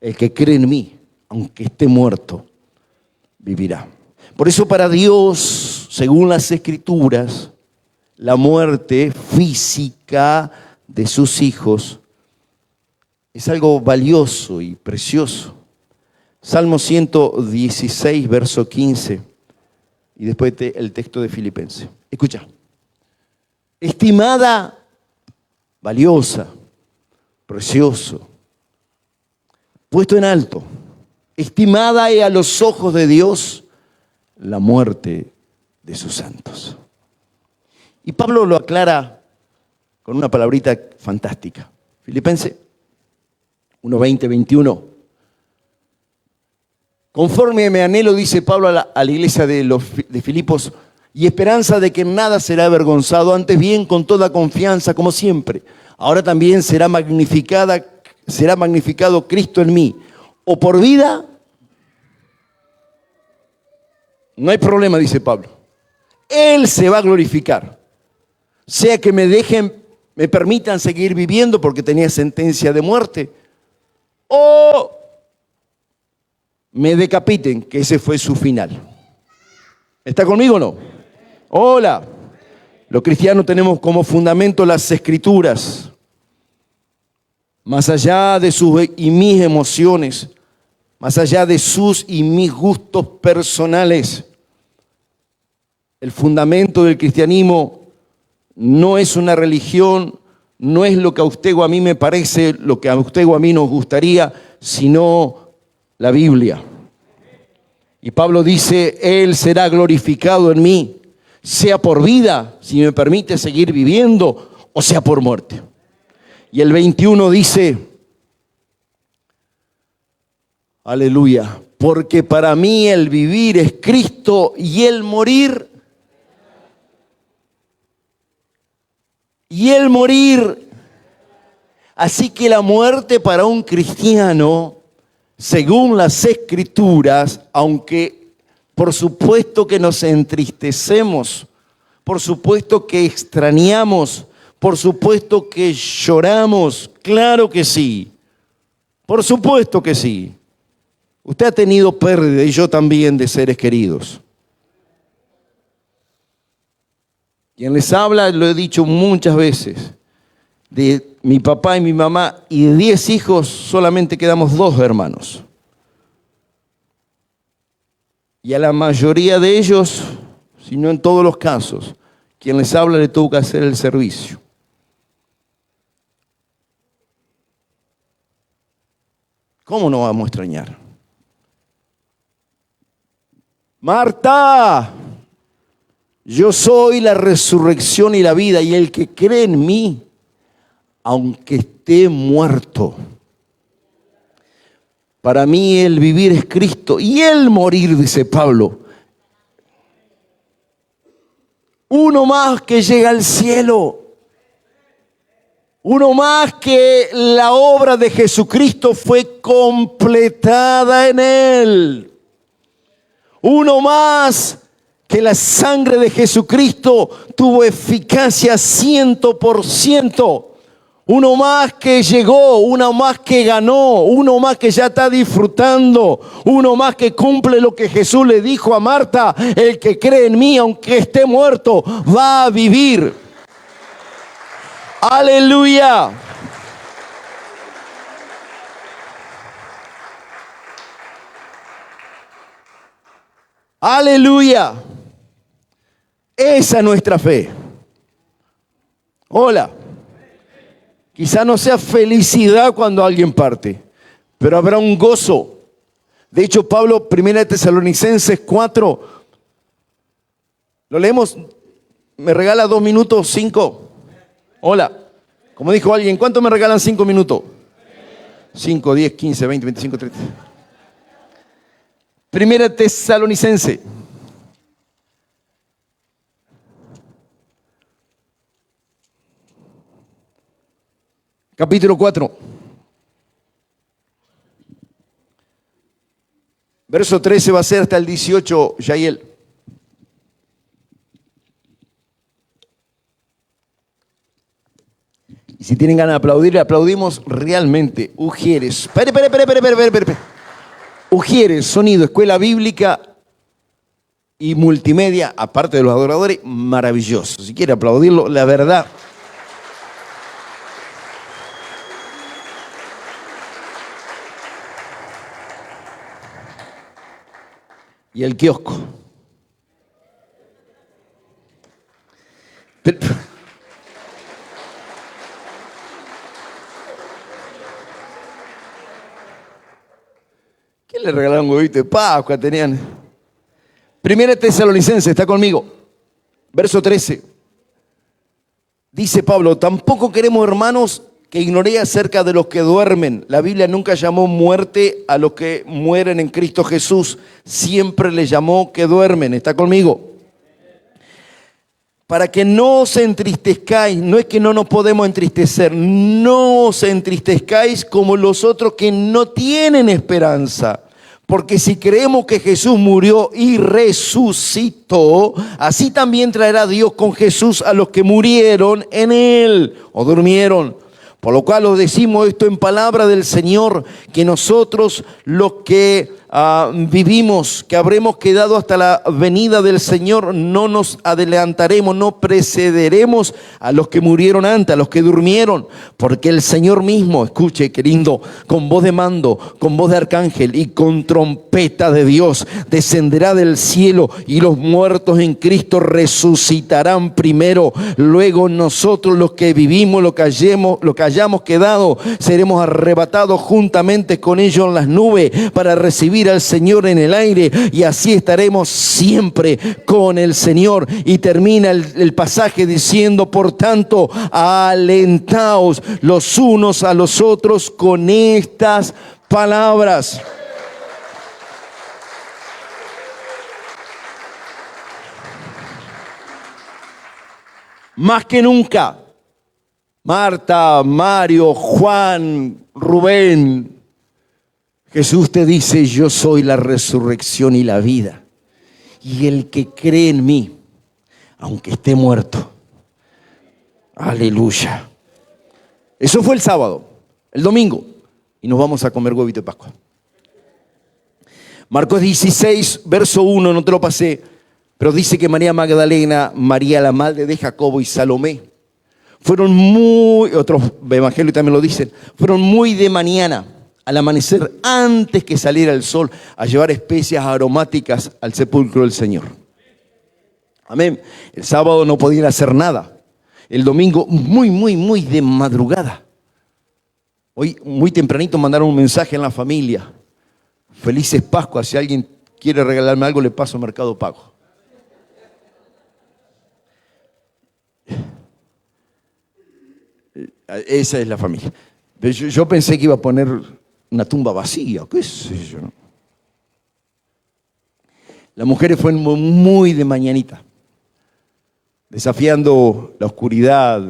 el que cree en mí, aunque esté muerto, vivirá. Por eso para Dios, según las Escrituras, la muerte física de sus hijos es algo valioso y precioso. Salmo 116, verso 15, y después el texto de Filipenses. Escucha. Estimada, valiosa, precioso, puesto en alto, estimada y a los ojos de Dios la muerte de sus santos. Y Pablo lo aclara con una palabrita fantástica. Filipenses 1:20, 21. Conforme me anhelo, dice Pablo a la iglesia de Filipos, y esperanza de que nada será avergonzado, antes bien con toda confianza, como siempre. Ahora también será magnificado Cristo en mí, o por vida. No hay problema, dice Pablo. Él se va a glorificar. Sea que me permitan seguir viviendo porque tenía sentencia de muerte, o me decapiten, que ese fue su final. ¿Está conmigo o no? Hola. Los cristianos tenemos como fundamento las Escrituras. Más allá de sus y mis emociones, más allá de sus y mis gustos personales, el fundamento del cristianismo no es una religión, no es lo que a usted o a mí me parece, lo que a usted o a mí nos gustaría, sino la Biblia. Y Pablo dice, Él será glorificado en mí, sea por vida, si me permite seguir viviendo, o sea por muerte. Y el 21 dice, aleluya, porque para mí el vivir es Cristo y el morir. Así que la muerte para un cristiano, según las Escrituras, aunque por supuesto que nos entristecemos, por supuesto que extrañamos, por supuesto que lloramos, claro que sí, por supuesto que sí. Usted ha tenido pérdida y yo también de seres queridos. Quien les habla, lo he dicho muchas veces, de mi papá y mi mamá, y de 10 hijos solamente quedamos 2 hermanos. Y a la mayoría de ellos, si no en todos los casos, quien les habla le tuvo que hacer el servicio. ¿Cómo no vamos a extrañar? Marta, yo soy la resurrección y la vida, y el que cree en mí, aunque esté muerto, para mí el vivir es Cristo y el morir, dice Pablo. Uno más que llega al cielo. Uno más que la obra de Jesucristo fue completada en él. Uno más que la sangre de Jesucristo tuvo eficacia 100%. Uno más que llegó, uno más que ganó, uno más que ya está disfrutando, uno más que cumple lo que Jesús le dijo a Marta: el que cree en mí, aunque esté muerto, va a vivir. Aleluya. Aleluya. Esa es nuestra fe. Hola. Quizá no sea felicidad cuando alguien parte, pero habrá un gozo. De hecho, Pablo, 1 Tesalonicenses 4, ¿lo leemos? ¿Me regala 2 minutos, 5? Hola. Como dijo alguien, ¿cuánto me regalan 5 minutos? 5, 10, 15, 20, 25, 30. 1 Tesalonicense. Capítulo 4. Verso 13 va a ser hasta el 18, Yael. Y si tienen ganas de aplaudir, le aplaudimos realmente. Ujieres. Espere. Ujieres, sonido, escuela bíblica y multimedia, aparte de los adoradores, maravilloso. Si quiere aplaudirlo, la verdad. Y el kiosco. ¿Qué le regalaron un huevito de Pascua? Tenían. 1 Tesalonicenses, está conmigo. Verso 13. Dice Pablo, tampoco queremos, hermanos, que ignoréis acerca de los que duermen. La Biblia nunca llamó muerte a los que mueren en Cristo Jesús. Siempre le llamó que duermen. ¿Está conmigo? Para que no os entristezcáis. No es que no nos podemos entristecer. No os entristezcáis como los otros que no tienen esperanza. Porque si creemos que Jesús murió y resucitó, así también traerá Dios con Jesús a los que murieron en él o durmieron. Por lo cual os decimos esto en palabra del Señor, que nosotros los que vivimos, que habremos quedado hasta la venida del Señor, no nos adelantaremos, no precederemos a los que murieron antes, a los que durmieron, porque el Señor mismo, escuche qué lindo, con voz de mando, con voz de arcángel y con trompeta de Dios, descenderá del cielo y los muertos en Cristo resucitarán primero. Luego nosotros los que vivimos, lo que hayamos quedado, seremos arrebatados juntamente con ellos en las nubes para recibir al Señor en el aire, y así estaremos siempre con el Señor. Y termina el pasaje diciendo, por tanto, alentaos los unos a los otros con estas palabras. Más que nunca, Marta, Mario, Juan, Rubén, Jesús te dice, yo soy la resurrección y la vida. Y el que cree en mí, aunque esté muerto, aleluya. Eso fue el sábado. El domingo, y nos vamos a comer huevito de Pascua. Marcos 16, verso 1, no te lo pasé, pero dice que María Magdalena, María la madre de Jacobo y Salomé, fueron otros evangelios también lo dicen, fueron muy de mañana, al amanecer, antes que saliera el sol, a llevar especias aromáticas al sepulcro del Señor. Amén. El sábado no podían hacer nada. El domingo, muy de madrugada. Hoy, muy tempranito, mandaron un mensaje en la familia. Felices Pascuas. Si alguien quiere regalarme algo, le paso Mercado Pago. Esa es la familia. Yo pensé que iba a poner una tumba vacía, qué sé yo. Las mujeres fueron muy de mañanita, desafiando la oscuridad,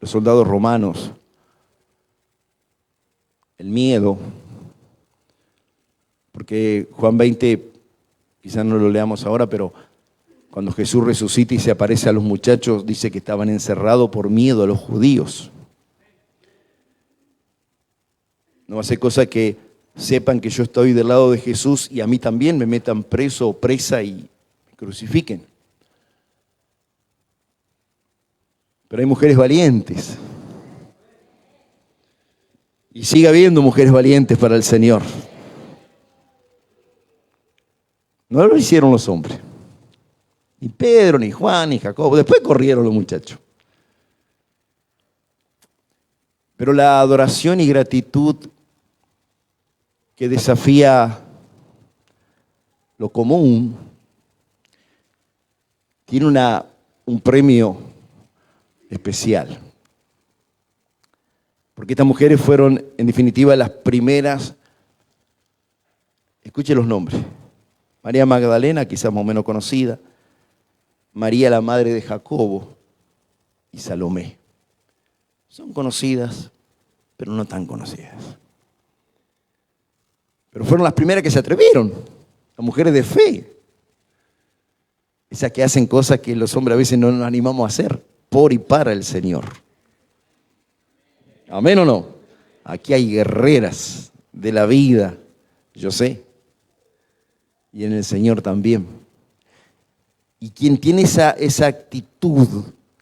los soldados romanos, el miedo, porque Juan 20, quizás no lo leamos ahora, pero cuando Jesús resucita y se aparece a los muchachos, dice que estaban encerrados por miedo a los judíos. No hace cosa que sepan que yo estoy del lado de Jesús y a mí también me metan preso o presa y me crucifiquen. Pero hay mujeres valientes. Y sigue habiendo mujeres valientes para el Señor. No lo hicieron los hombres. Ni Pedro, ni Juan, ni Jacobo. Después corrieron los muchachos. Pero la adoración y gratitud que desafía lo común tiene un premio especial. Porque estas mujeres fueron, en definitiva, las primeras. Escuche los nombres. María Magdalena, quizás más o menos conocida. María, la madre de Jacobo, y Salomé. Son conocidas, pero no tan conocidas. Pero fueron las primeras que se atrevieron, las mujeres de fe. Esas que hacen cosas que los hombres a veces no nos animamos a hacer, por y para el Señor. ¿Amén o no? Aquí hay guerreras de la vida, yo sé, y en el Señor también. Y quien tiene esa actitud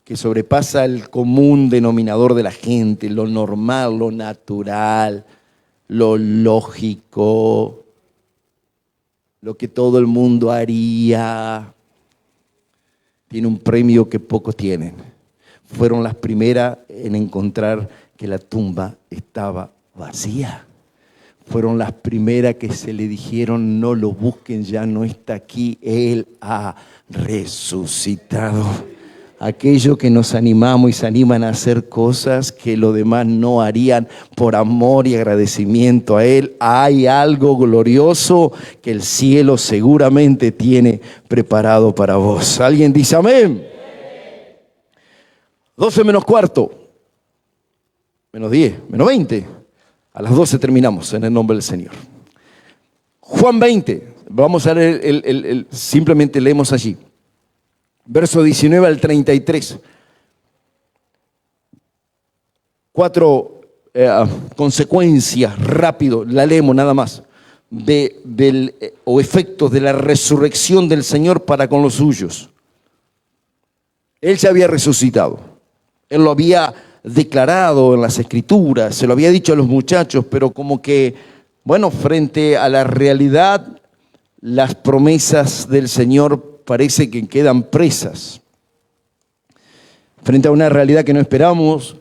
que sobrepasa el común denominador de la gente, lo normal, lo natural, lo lógico, lo que todo el mundo haría, tiene un premio que pocos tienen. Fueron las primeras en encontrar que la tumba estaba vacía. Fueron las primeras que se le dijeron, no lo busquen, ya no está aquí, Él ha resucitado. Aquellos que nos animamos y se animan a hacer cosas que los demás no harían por amor y agradecimiento a Él. Hay algo glorioso que el cielo seguramente tiene preparado para vos. ¿Alguien dice amén? 12 menos cuarto, menos 10, menos 20. A las 12 terminamos en el nombre del Señor. Juan 20, vamos a leer, simplemente leemos allí. Verso 19 al 33. 4 consecuencias, rápido, la leemos nada más, o efectos de la resurrección del Señor para con los suyos. Él se había resucitado. Él lo había declarado en las Escrituras, se lo había dicho a los muchachos, pero como que, bueno, frente a la realidad, las promesas del Señor parece que quedan presas. Frente a una realidad que no esperamos,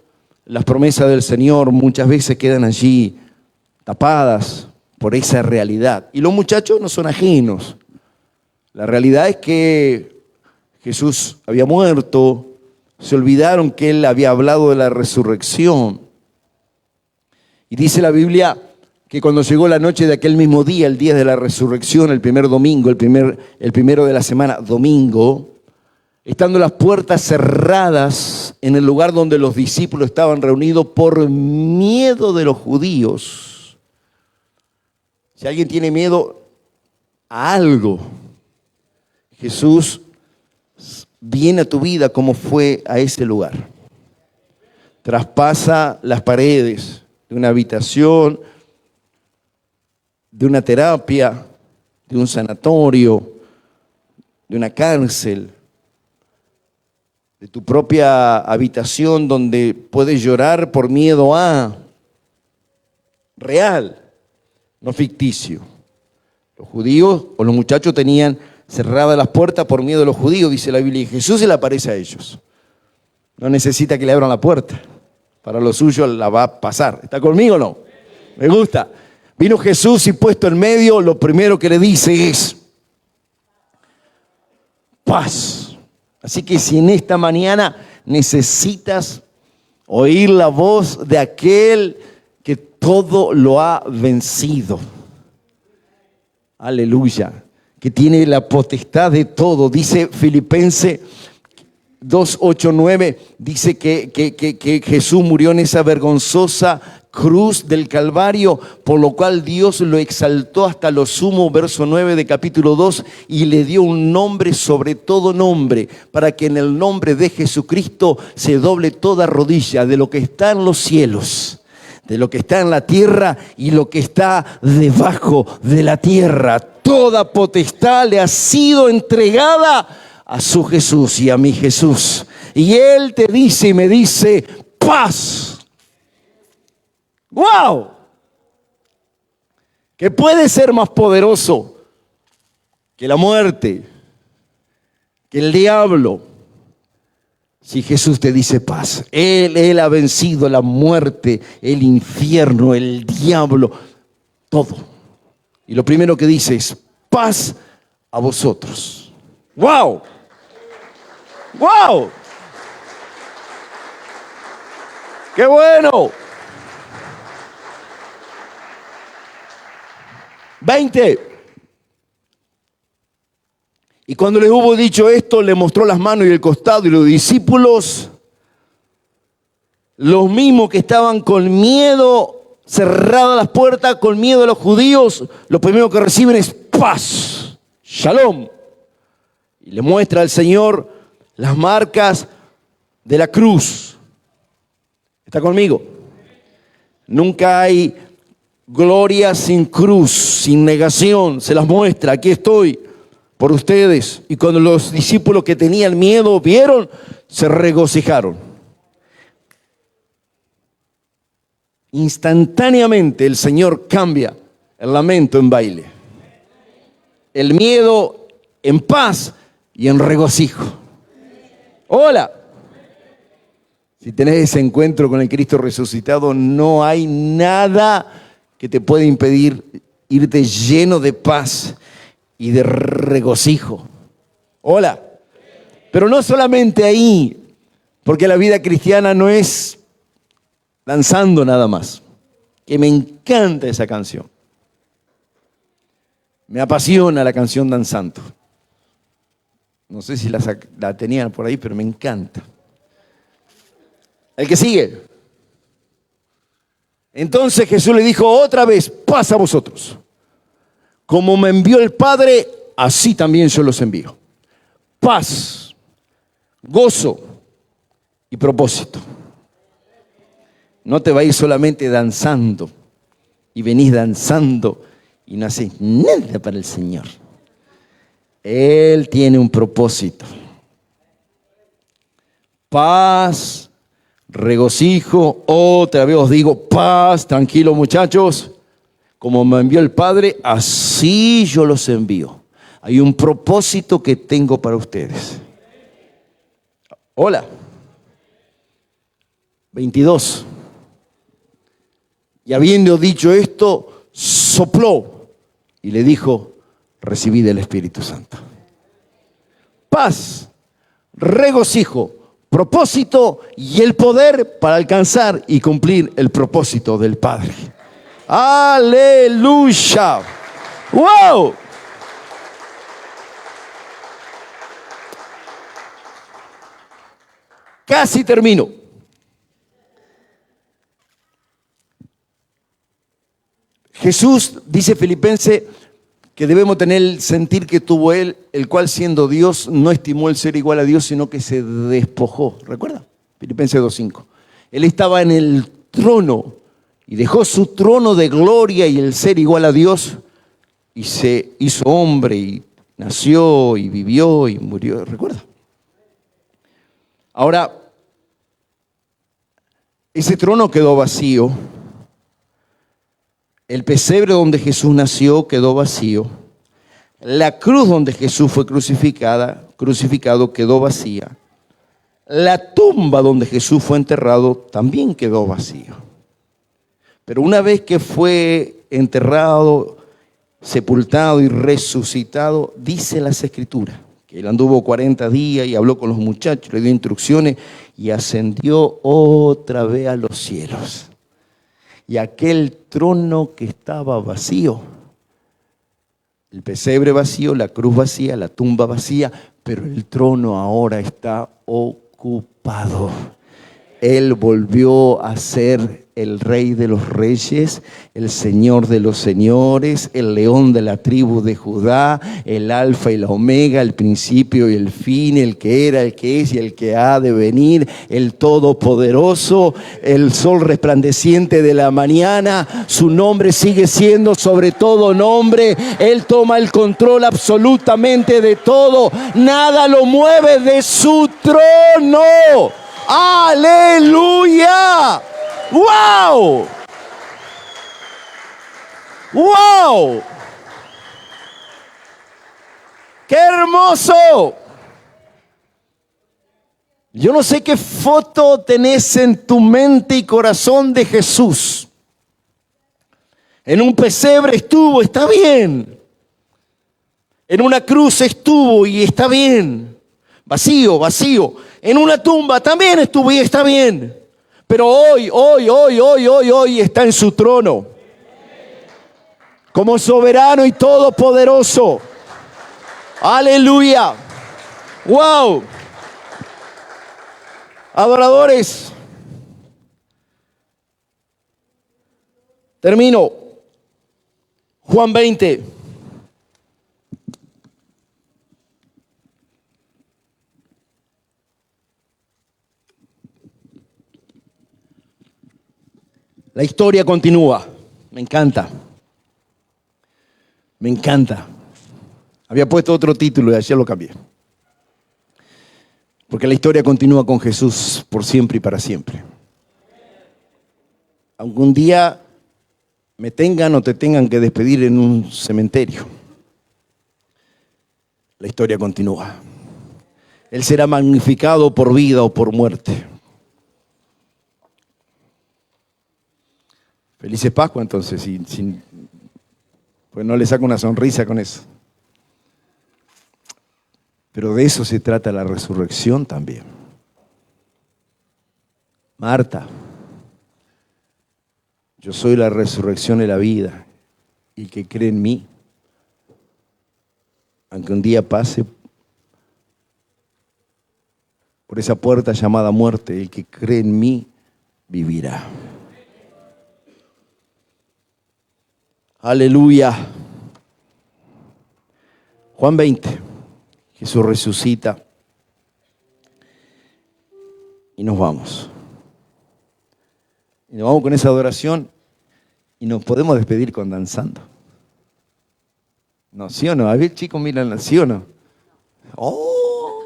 las promesas del Señor muchas veces quedan allí tapadas por esa realidad. Y los muchachos no son ajenos. La realidad es que Jesús había muerto, se olvidaron que Él había hablado de la resurrección. Y dice la Biblia que cuando llegó la noche de aquel mismo día, el día de la resurrección, el primer domingo, el primero de la semana, domingo, estando las puertas cerradas en el lugar donde los discípulos estaban reunidos por miedo de los judíos. Si alguien tiene miedo a algo, Jesús viene a tu vida como fue a ese lugar. Traspasa las paredes de una habitación, de una terapia, de un sanatorio, de una cárcel, de tu propia habitación donde puedes llorar por miedo a real, no ficticio. Los judíos o los muchachos tenían cerradas las puertas por miedo a los judíos, dice la Biblia, y Jesús se le aparece a ellos. No necesita que le abran la puerta. Para lo suyo la va a pasar. ¿Está conmigo o no? Me gusta. Vino Jesús y puesto en medio, lo primero que le dice es paz. Así que si en esta mañana necesitas oír la voz de aquel que todo lo ha vencido, aleluya, que tiene la potestad de todo, dice Filipenses 2:8-9, dice que Jesús murió en esa vergonzosa cruz del Calvario, por lo cual Dios lo exaltó hasta lo sumo, verso 9 de capítulo 2, y le dio un nombre sobre todo nombre, para que en el nombre de Jesucristo se doble toda rodilla de lo que está en los cielos, de lo que está en la tierra y lo que está debajo de la tierra. Toda potestad le ha sido entregada a su Jesús y a mi Jesús. Y Él te dice y me dice, paz. ¡Wow! ¿Qué puede ser más poderoso que la muerte, que el diablo. Si Jesús te dice paz, Él ha vencido la muerte, el infierno, el diablo, todo. Y lo primero que dice es paz a vosotros. ¡Wow! ¡Wow! ¡Qué bueno! 20. Y cuando les hubo dicho esto, le mostró las manos y el costado, y los discípulos, los mismos que estaban con miedo, cerradas las puertas, con miedo a los judíos, lo primero que reciben es paz, shalom. Y le muestra al Señor las marcas de la cruz. ¿Está conmigo? Nunca hay gloria sin cruz, sin negación. Se las muestra, aquí estoy por ustedes. Y cuando los discípulos que tenían miedo vieron, se regocijaron. Instantáneamente el Señor cambia el lamento en baile, el miedo en paz y en regocijo. Hola. Si tenés ese encuentro con el Cristo resucitado, no hay nada que te pueda impedir irte lleno de paz y de regocijo. Hola. Pero no solamente ahí, porque la vida cristiana no es danzando nada más. Que me encanta esa canción. Me apasiona la canción Danzando. No sé si la tenían por ahí, pero me encanta. El que sigue. Entonces Jesús le dijo otra vez, paz a vosotros. Como me envió el Padre, así también yo los envío. Paz, gozo y propósito. No te vais solamente danzando y venís danzando y no hacés nada para el Señor. Él tiene un propósito. Paz, regocijo, otra vez os digo paz, tranquilo muchachos. Como me envió el Padre, así yo los envío. Hay un propósito que tengo para ustedes. Hola. 22. Y habiendo dicho esto, sopló y le dijo, recibid el Espíritu Santo. Paz, regocijo, propósito y el poder para alcanzar y cumplir el propósito del Padre. ¡Aleluya! ¡Wow! Casi termino. Jesús, dice Filipenses, que debemos tener el sentir que tuvo Él, el cual siendo Dios no estimó el ser igual a Dios, sino que se despojó. ¿Recuerda? Filipenses 2:5. Él estaba en el trono y dejó su trono de gloria y el ser igual a Dios y se hizo hombre y nació y vivió y murió. ¿Recuerda? Ahora, ese trono quedó vacío. El pesebre donde Jesús nació quedó vacío. La cruz donde Jesús fue crucificado quedó vacía. La tumba donde Jesús fue enterrado también quedó vacío. Pero una vez que fue enterrado, sepultado y resucitado, dice las Escrituras que él anduvo 40 días y habló con los muchachos, le dio instrucciones y ascendió otra vez a los cielos. Y aquel trono que estaba vacío, el pesebre vacío, la cruz vacía, la tumba vacía, pero el trono ahora está ocupado. Él volvió a ser el Rey de los Reyes, el Señor de los Señores, el León de la tribu de Judá, el Alfa y la Omega, el principio y el fin, el que era, el que es y el que ha de venir, el Todopoderoso, el sol resplandeciente de la mañana. Su nombre sigue siendo sobre todo nombre. Él toma el control absolutamente de todo. Nada lo mueve de su trono. ¡Aleluya! ¡Wow! ¡Wow! hermoso! Yo no sé qué foto tenés en tu mente y corazón de Jesús. En un pesebre estuvo, está bien. En una cruz estuvo y está bien. Vacío, vacío. En una tumba también estuvo y está bien. Pero hoy está en su trono. Como soberano y todopoderoso. Aleluya. Wow. Adoradores. Termino. Juan 20. La historia continúa. Me encanta. Me encanta. Había puesto otro título y ayer lo cambié. Porque la historia continúa con Jesús por siempre y para siempre. Aunque un día me tengan o te tengan que despedir en un cementerio, la historia continúa. Él será magnificado por vida o por muerte. Felices Pascua entonces, pues no le saco una sonrisa con eso. Pero de eso se trata la resurrección también. Marta, yo soy la resurrección y la vida. Y el que cree en mí, aunque un día pase por esa puerta llamada muerte, el que cree en mí vivirá. Aleluya. Juan 20. Jesús resucita y nos vamos. Y nos vamos con esa adoración y nos podemos despedir con danzando. No, ¿sí o no? A ver, chicos, miran, ¿sí o no? ¡Oh!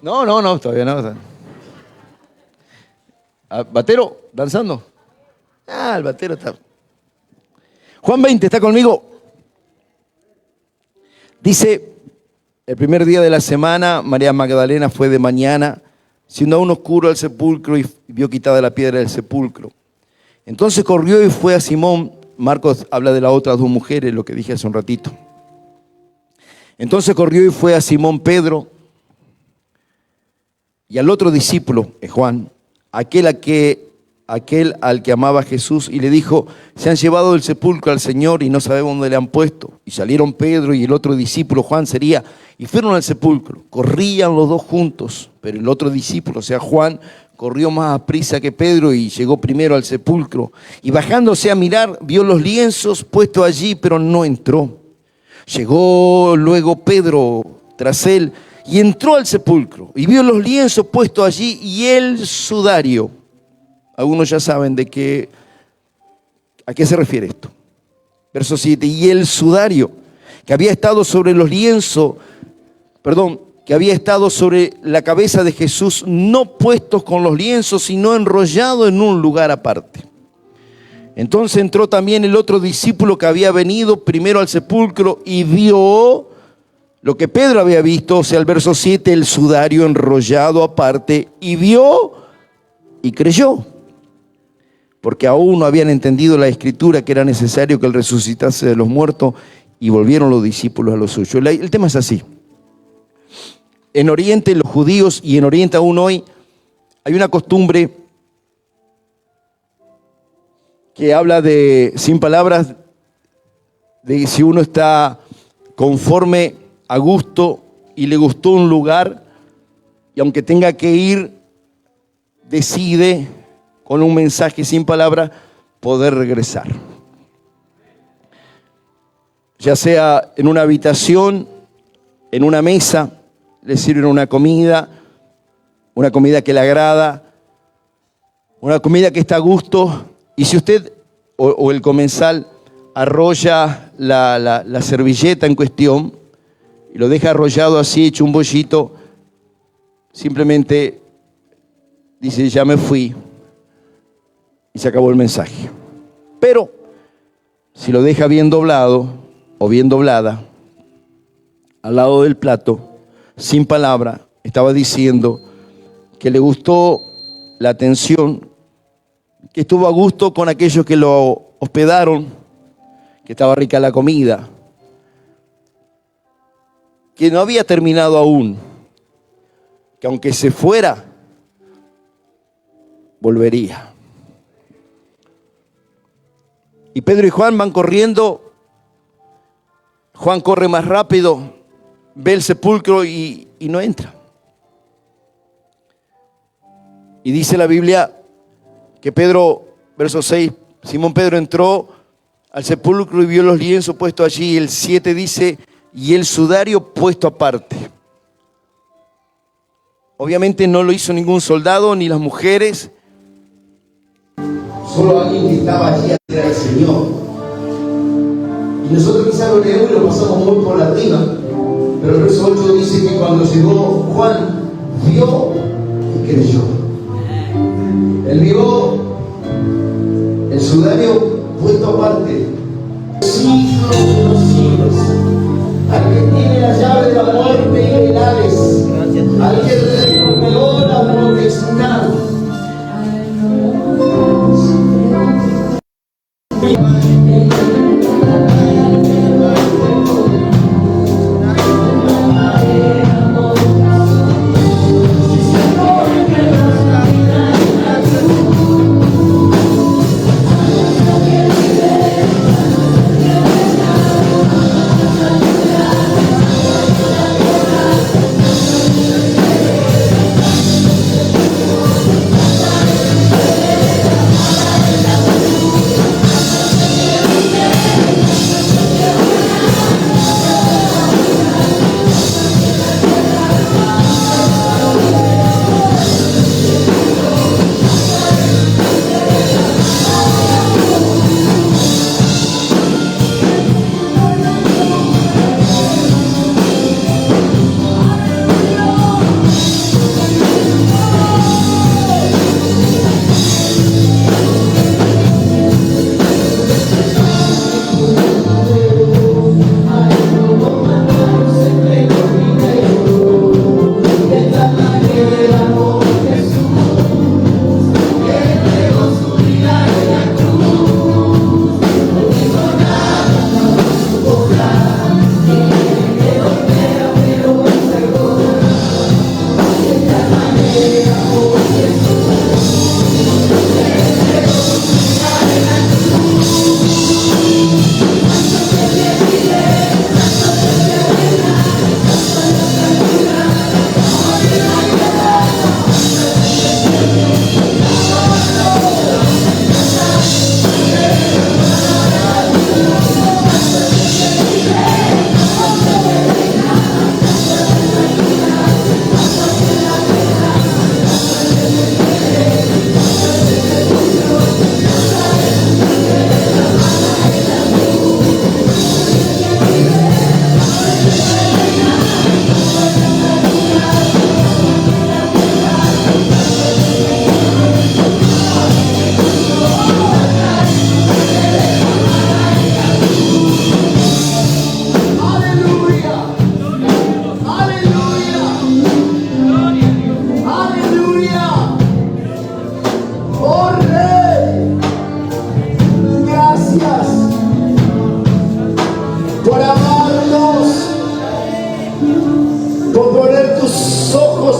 No, todavía no. ¿Batero? ¿Danzando? El batero está... Juan 20, ¿está conmigo? Dice, el primer día de la semana, María Magdalena fue de mañana, siendo aún oscuro al sepulcro, y vio quitada la piedra del sepulcro. Entonces corrió y fue a Simón. Marcos habla de las otras dos mujeres, lo que dije hace un ratito. Entonces corrió y fue a Simón Pedro y al otro discípulo, Juan, aquel al que amaba a Jesús, y le dijo: se han llevado del sepulcro al Señor y no sabemos dónde le han puesto. Y salieron Pedro y el otro discípulo, Juan sería, y fueron al sepulcro. Corrían los dos juntos, pero el otro discípulo, o sea Juan, corrió más a prisa que Pedro y llegó primero al sepulcro. Y bajándose a mirar, vio los lienzos puestos allí, pero no entró. Llegó luego Pedro tras él y entró al sepulcro y vio los lienzos puestos allí y el sudario. Algunos ya saben a qué se refiere esto. Verso 7, y el sudario que había estado sobre los lienzos, que había estado sobre la cabeza de Jesús, no puestos con los lienzos, sino enrollado en un lugar aparte. Entonces entró también el otro discípulo que había venido primero al sepulcro y vio lo que Pedro había visto, o sea, el verso 7, el sudario enrollado aparte, y vio y creyó. Porque aún no habían entendido la escritura que era necesario que él resucitase de los muertos, y volvieron los discípulos a lo suyo. El tema es así. En Oriente, los judíos, y en Oriente aún hoy, hay una costumbre que habla de, sin palabras, de si uno está conforme a gusto y le gustó un lugar, y aunque tenga que ir, decide con un mensaje sin palabra poder regresar. Ya sea en una habitación, en una mesa, le sirven una comida que le agrada, una comida que está a gusto, y si usted o el comensal arrolla la servilleta en cuestión y lo deja arrollado así, hecho un bollito, simplemente dice: ya me fui, y se acabó el mensaje. Pero si lo deja bien doblado o bien doblada, al lado del plato, sin palabra, estaba diciendo que le gustó la atención, que estuvo a gusto con aquellos que lo hospedaron, que estaba rica la comida, que no había terminado aún, que aunque se fuera, volvería. Y Pedro y Juan van corriendo. Juan corre más rápido, ve el sepulcro y no entra. Y dice la Biblia que Pedro, verso 6, Simón Pedro entró al sepulcro y vio los lienzos puestos allí. El 7 dice, y el sudario puesto aparte. Obviamente no lo hizo ningún soldado ni las mujeres. Solo alguien que estaba allí era el Señor. Y nosotros quizás lo leemos y lo pasamos muy por arriba. Pero el verso 8 dice que cuando llegó Juan, vio y creyó. Él vio el sudario puesto aparte. Siglos de los siglos. Al que tiene la llave de la muerte y del Hades. Al que reveló la potestad.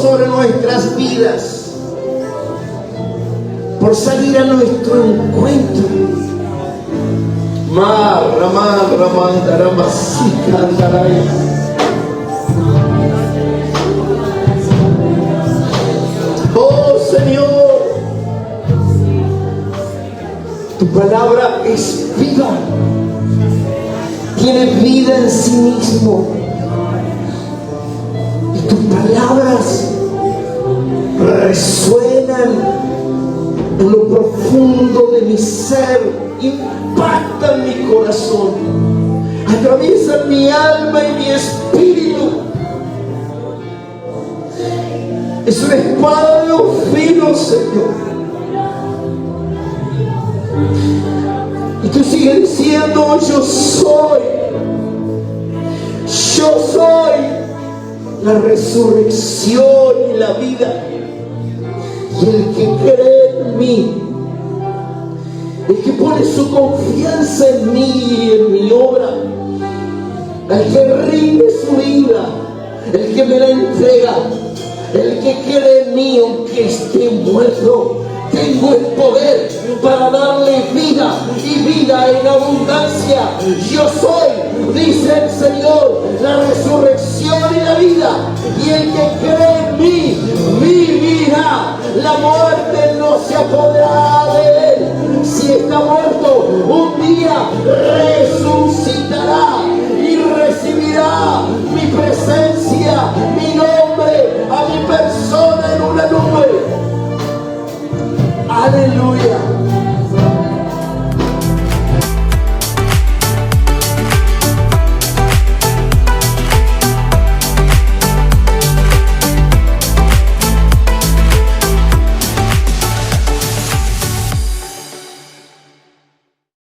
Sobre nuestras vidas, por salir a nuestro encuentro. Oh Señor, tu palabra es viva, tiene vida en sí mismo. Tus palabras resuenan en lo profundo de mi ser, impactan mi corazón, atraviesan mi alma y mi espíritu. Es una espada de dos filos, Señor. Y tú sigues diciendo, yo soy la resurrección y la vida. Y el que cree en mí, el que pone su confianza en mí y en mi obra, el que rinde su vida, el que me la entrega, el que cree en mí aunque esté muerto, tengo el poder para darle vida y vida en abundancia. Yo soy, dice el Señor, la resurrección y la vida. Y el que cree en mí, vivirá. La muerte no se apoderará de él. Si está muerto, un día